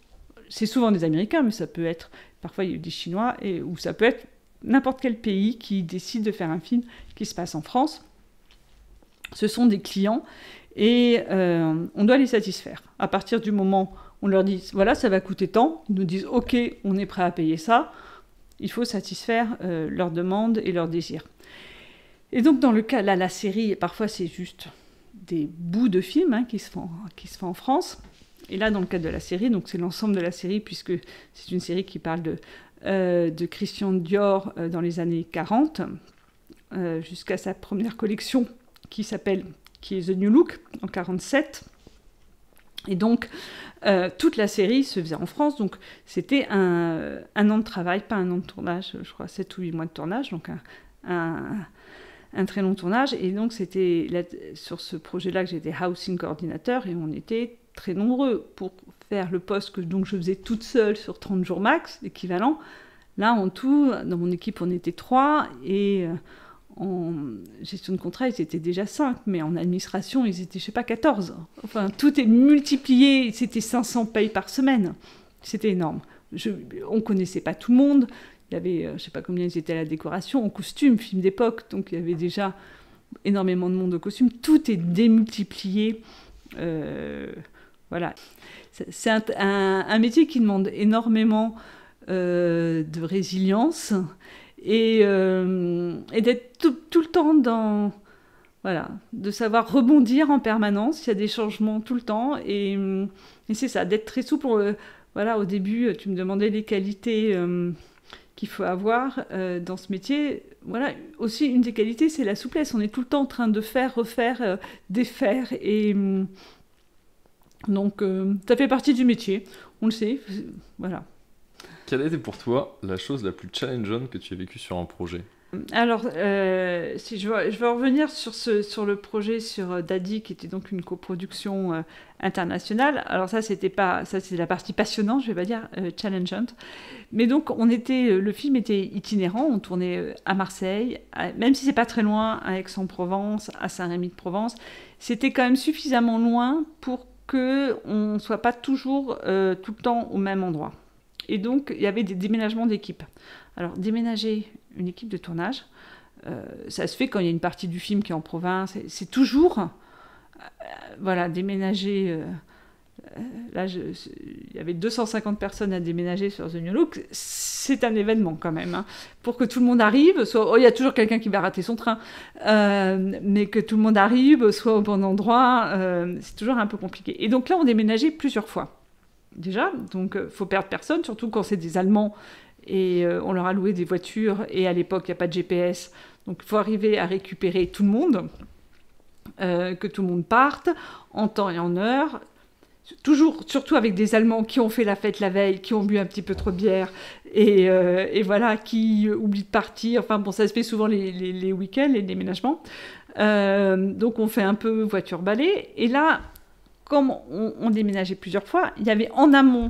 c'est souvent des Américains, mais ça peut être, parfois il y a des Chinois, ou ça peut être n'importe quel pays qui décide de faire un film qui se passe en France. Ce sont des clients et on doit les satisfaire. À partir du moment où on leur dit « voilà, ça va coûter tant », ils nous disent « ok, on est prêt à payer ça », il faut satisfaire leurs demandes et leurs désirs. Et donc dans le cas, là, la série, parfois c'est juste des bouts de films hein, qui se font en France. Et là, dans le cadre de la série, donc c'est l'ensemble de la série, puisque c'est une série qui parle de Christian Dior dans les années 40, jusqu'à sa première collection qui est The New Look en 47. Et donc, toute la série se faisait en France, donc c'était un an de travail, pas un an de tournage, je crois 7 ou 8 mois de tournage, donc un très long tournage. Et donc, c'était sur ce projet-là que j'étais housing coordinateur, et on était très nombreux pour faire le poste que donc je faisais toute seule sur 30 jours max, l'équivalent. Là, en tout, dans mon équipe, on était 3, et en gestion de contrat, ils étaient déjà 5, mais en administration, ils étaient, je sais pas, 14. Enfin, tout est multiplié, c'était 500 payes par semaine. C'était énorme. On connaissait pas tout le monde. Il y avait, je sais pas combien ils étaient à la décoration, en costume, film d'époque, donc il y avait déjà énormément de monde au costume. Tout est démultiplié. Voilà. C'est un métier qui demande énormément de résilience et d'être tout le temps dans... Voilà, de savoir rebondir en permanence. Il y a des changements tout le temps et c'est ça, d'être très souple. Voilà, au début, tu me demandais les qualités qu'il faut avoir dans ce métier. Voilà, aussi une des qualités, c'est la souplesse. On est tout le temps en train de faire, refaire, défaire et... Donc, ça fait partie du métier, on le sait, voilà. Quelle a été pour toi la chose la plus challengeante que tu as vécue sur un projet ? Alors, si je veux revenir sur le projet sur Daddy, qui était donc une coproduction internationale. Alors ça, c'est la partie passionnante, je vais pas dire challengeante. Mais donc, le film était itinérant. On tournait à Marseille, même si c'est pas très loin, à Aix-en-Provence, à Saint-Rémy-de-Provence. C'était quand même suffisamment loin pour que on soit pas toujours tout le temps au même endroit. Et donc, il y avait des déménagements d'équipes. Alors, déménager une équipe de tournage, ça se fait quand il y a une partie du film qui est en province. C'est toujours, déménager. Là, il y avait 250 personnes à déménager sur The New Look. C'est un événement quand même. Hein. Pour que tout le monde arrive, il y a toujours quelqu'un qui va rater son train, mais que tout le monde arrive, soit au bon endroit, c'est toujours un peu compliqué. Et donc là, on déménageait plusieurs fois. Déjà, donc faut perdre personne, surtout quand c'est des Allemands et on leur a loué des voitures et à l'époque il n'y a pas de GPS, donc il faut arriver à récupérer tout le monde, que tout le monde parte en temps et en heure, surtout avec des Allemands qui ont fait la fête la veille, qui ont bu un petit peu trop de bière et voilà, qui oublient de partir. Enfin bon, ça se fait souvent les week-ends, les déménagements. Donc on fait un peu voiture-balai et là, comme on déménageait plusieurs fois, il y avait en amont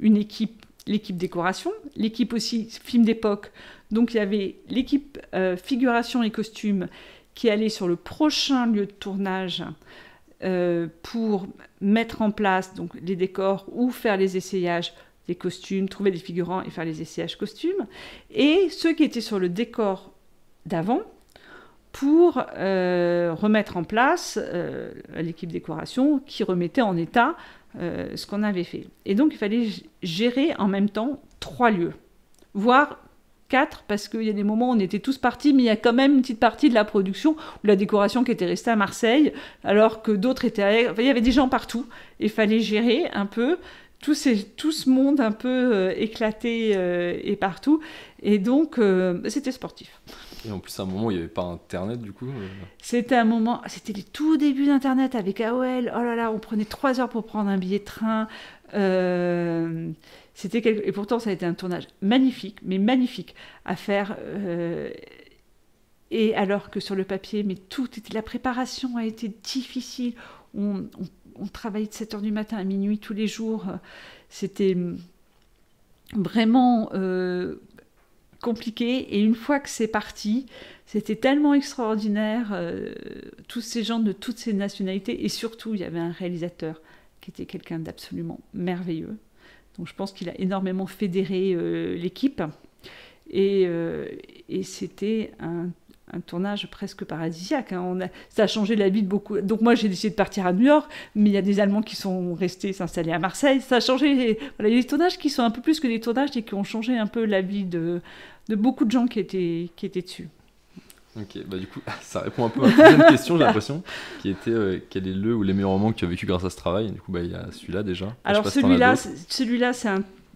une équipe, l'équipe décoration, l'équipe aussi film d'époque. Donc il y avait l'équipe figuration et costumes qui allait sur le prochain lieu de tournage pour mettre en place donc, les décors ou faire les essayages des costumes, trouver des figurants et faire les essayages costumes. Et ceux qui étaient sur le décor d'avant, pour remettre en place l'équipe décoration qui remettait en état ce qu'on avait fait. Et donc, il fallait gérer en même temps 3 lieux, voire 4, parce qu'il y a des moments où on était tous partis, mais il y a quand même une petite partie de la production ou la décoration qui était restée à Marseille, alors que d'autres étaient à Aix. Enfin, il y avait des gens partout. Il fallait gérer un peu tout ce monde un peu éclaté et partout. Et donc, c'était sportif. Et en plus, à un moment, il n'y avait pas Internet, du coup C'était les tout débuts d'Internet avec AOL. Oh là là, on prenait 3 heures pour prendre un billet de train. Et pourtant, ça a été un tournage magnifique, mais magnifique à faire. Et alors que sur le papier, la préparation a été difficile. On travaillait de 7h du matin à minuit tous les jours. C'était vraiment compliqué. Et une fois que c'est parti, c'était tellement extraordinaire. Tous ces gens de toutes ces nationalités. Et surtout, il y avait un réalisateur qui était quelqu'un d'absolument merveilleux. Donc je pense qu'il a énormément fédéré l'équipe. Et c'était un tournage presque paradisiaque. Hein. Ça a changé la vie de beaucoup. Donc moi, j'ai décidé de partir à New York, mais il y a des Allemands qui sont restés s'installer à Marseille. Ça a changé. Voilà, il y a des tournages qui sont un peu plus que des tournages et qui ont changé un peu la vie de beaucoup de gens qui étaient dessus. Ok, bah du coup, ça répond un peu à ma deuxième question, j'ai l'impression, qui était quel est le ou les meilleurs moments que tu as vécu grâce à ce travail. Du coup, bah, il y a celui-là déjà. Alors celui-là, c'est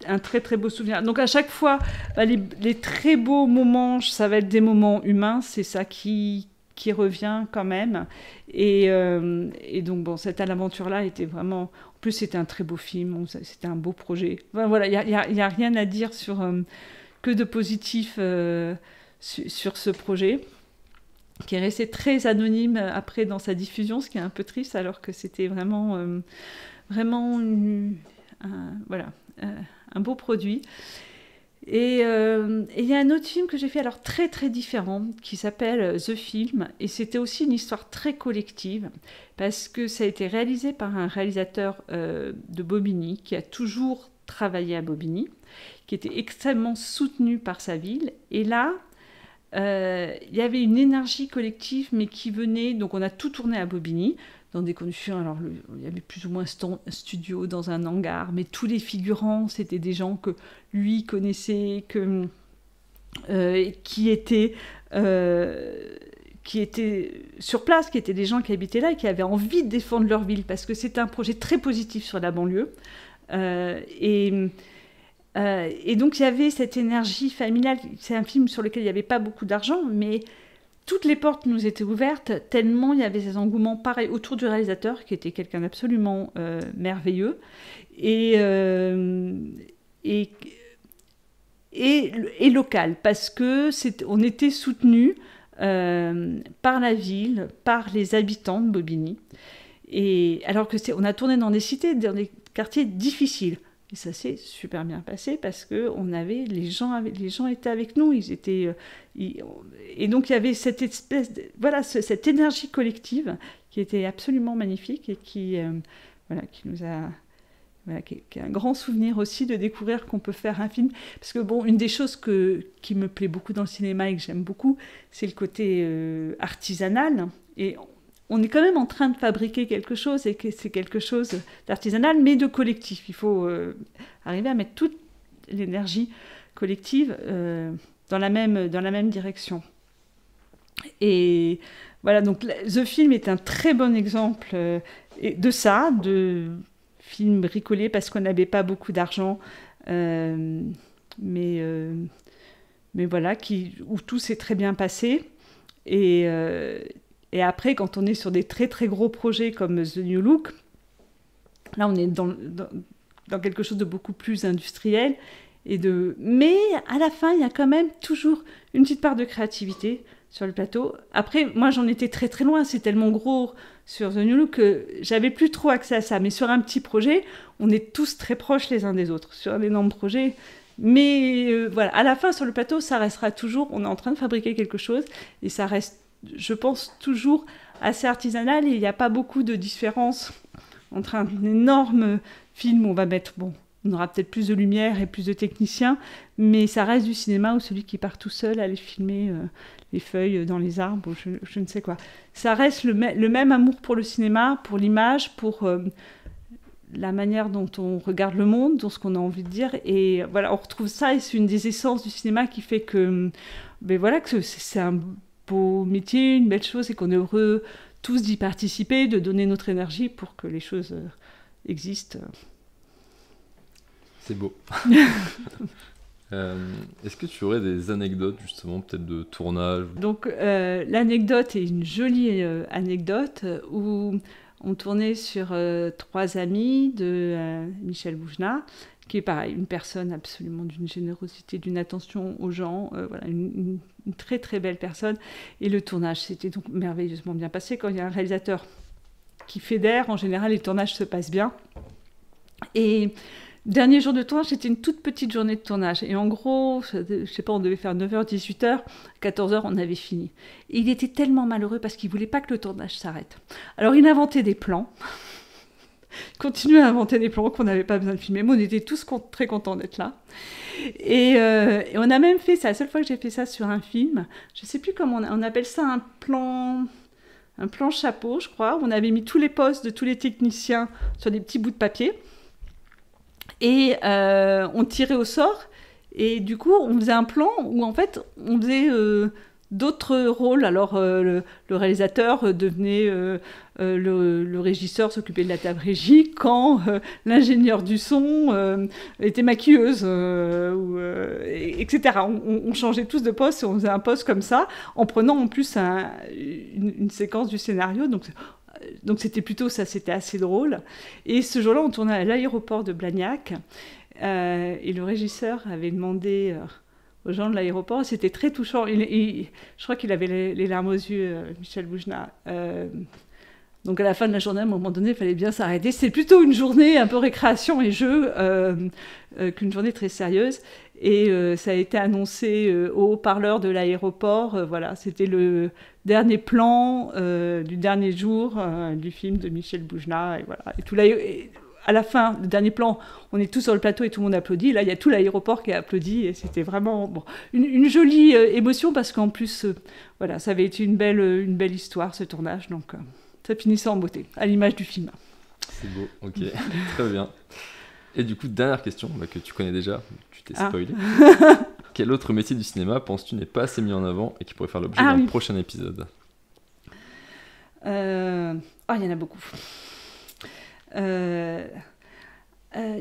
un très très beau souvenir. Donc à chaque fois, les très beaux moments, ça va être des moments humains, c'est ça qui revient quand même. Et donc bon, cette aventure-là était vraiment... En plus, c'était un très beau film, c'était un beau projet. Enfin, voilà, il y a rien à dire que de positif sur ce projet, qui est resté très anonyme après dans sa diffusion, ce qui est un peu triste, alors que c'était vraiment un beau produit. Et il y a un autre film que j'ai fait, alors très très différent, qui s'appelle The Film, et c'était aussi une histoire très collective, parce que ça a été réalisé par un réalisateur de Bobigny, qui a toujours travaillé à Bobigny, qui était extrêmement soutenu par sa ville, et là, il y avait une énergie collective, mais qui venait... Donc on a tout tourné à Bobigny, dans des conditions... Alors il y avait plus ou moins un studio dans un hangar, mais tous les figurants, c'était des gens que lui connaissait, qui étaient sur place, qui étaient des gens qui habitaient là et qui avaient envie de défendre leur ville, parce que c'était un projet très positif sur la banlieue. Et donc il y avait cette énergie familiale. C'est un film sur lequel il n'y avait pas beaucoup d'argent, mais toutes les portes nous étaient ouvertes, tellement il y avait ces engouements pareils autour du réalisateur, qui était quelqu'un d'absolument merveilleux. Et et local, parce que on était soutenus par la ville, par les habitants de Bobigny, et alors que on a tourné dans des cités, dans des quartiers difficiles. Et ça s'est super bien passé parce que les gens étaient avec nous, et donc il y avait cette espèce cette énergie collective qui était absolument magnifique et qui nous a qui est un grand souvenir aussi de découvrir qu'on peut faire un film. Parce que une des choses qui me plaît beaucoup dans le cinéma et que j'aime beaucoup, c'est le côté artisanal. Et on est quand même en train de fabriquer quelque chose, et que c'est quelque chose d'artisanal, mais de collectif. Il faut arriver à mettre toute l'énergie collective dans la même direction. Et voilà, donc The Film est un très bon exemple de ça, de film bricolé parce qu'on n'avait pas beaucoup d'argent, mais voilà, où tout s'est très bien passé. Et après, quand on est sur des très très gros projets comme The New Look, là on est dans quelque chose de beaucoup plus industriel. Mais à la fin, il y a quand même toujours une petite part de créativité sur le plateau. Après, moi j'en étais très très loin, c'est tellement gros sur The New Look que j'avais plus trop accès à ça. Mais sur un petit projet, on est tous très proches les uns des autres. Sur un énorme projet, mais voilà, à la fin sur le plateau, ça restera toujours, on est en train de fabriquer quelque chose, et ça reste, je pense, toujours assez artisanal, et il n'y a pas beaucoup de différence entre un énorme film où on va mettre, on aura peut-être plus de lumière et plus de techniciens, mais ça reste du cinéma où celui qui part tout seul aller filmer les feuilles dans les arbres, ou je ne sais quoi. Ça reste le même amour pour le cinéma, pour l'image, pour la manière dont on regarde le monde, dans ce qu'on a envie de dire, et voilà, on retrouve ça, et c'est une des essences du cinéma qui fait que, que c'est un beau métier, une belle chose, et qu'on est heureux tous d'y participer, de donner notre énergie pour que les choses existent. C'est beau. Est-ce que tu aurais des anecdotes, justement, peut-être de tournage? Donc, l'anecdote est une jolie anecdote où on tournait sur 3 amis de Michel Boujna, qui est pareil, une personne absolument d'une générosité, d'une attention aux gens, voilà, une très très belle personne. Et le tournage s'était donc merveilleusement bien passé. Quand il y a un réalisateur qui fédère, en général, les tournages se passent bien. Et dernier jour de tournage, c'était une toute petite journée de tournage. Et en gros, je sais pas, on devait faire 9h, 18h, 14h, on avait fini. Et il était tellement malheureux parce qu'il voulait pas que le tournage s'arrête. Alors il inventait des plans. Il continuait à inventer des plans qu'on n'avait pas besoin de filmer. Mais on était tous très contents d'être là. Et on a même fait, c'est la seule fois que j'ai fait ça sur un film. Je sais plus comment on appelle ça, un plan chapeau, je crois. On avait mis tous les postes de tous les techniciens sur des petits bouts de papier. Et on tirait au sort, et du coup on faisait un plan où en fait on faisait d'autres rôles. Alors le réalisateur devenait le régisseur, s'occupait de la table régie, quand l'ingénieur du son était maquilleuse, etc. On changeait tous de poste, et on faisait un poste comme ça, en prenant en plus une séquence du scénario. Donc c'était plutôt ça, c'était assez drôle. Et ce jour-là, on tournait à l'aéroport de Blagnac, et le régisseur avait demandé aux gens de l'aéroport, c'était très touchant. Je crois qu'il avait les larmes aux yeux, Michel Boujna. Donc à la fin de la journée, à un moment donné, il fallait bien s'arrêter. C'est plutôt une journée un peu récréation et jeu qu'une journée très sérieuse. Et ça a été annoncé au haut-parleur de l'aéroport. Voilà, c'était le dernier plan du dernier jour du film de Michel Boujna. Et voilà. Et à la fin, le dernier plan, on est tous sur le plateau et tout le monde applaudit. Là, il y a tout l'aéroport qui a applaudi, et c'était vraiment une jolie émotion, parce qu'en plus, voilà, ça avait été une belle histoire, ce tournage. Donc, ça finissait en beauté, à l'image du film. C'est beau, ok, très bien. Et du coup, dernière question, que tu connais déjà, tu t'es spoilé. Quel autre métier du cinéma penses-tu n'est pas assez mis en avant et qui pourrait faire l'objet d'un prochain épisode? Il y en a beaucoup. Il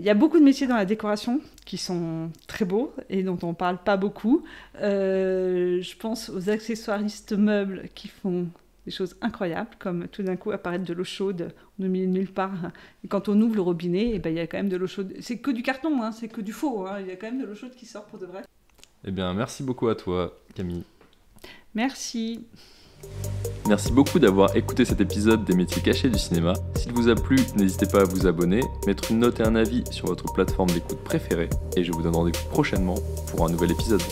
y a beaucoup de métiers dans la décoration qui sont très beaux et dont on ne parle pas beaucoup. Je pense aux accessoiristes meubles qui font des choses incroyables, comme tout d'un coup apparaître de l'eau chaude au milieu de nulle part. Et quand on ouvre le robinet, il y a quand même de l'eau chaude. C'est que du carton, c'est que du faux. Il y a quand même de l'eau chaude qui sort pour de vrai. Eh bien, merci beaucoup à toi, Camille. Merci. Merci beaucoup d'avoir écouté cet épisode des métiers cachés du cinéma. S'il vous a plu, n'hésitez pas à vous abonner, mettre une note et un avis sur votre plateforme d'écoute préférée, et je vous donne rendez-vous prochainement pour un nouvel épisode.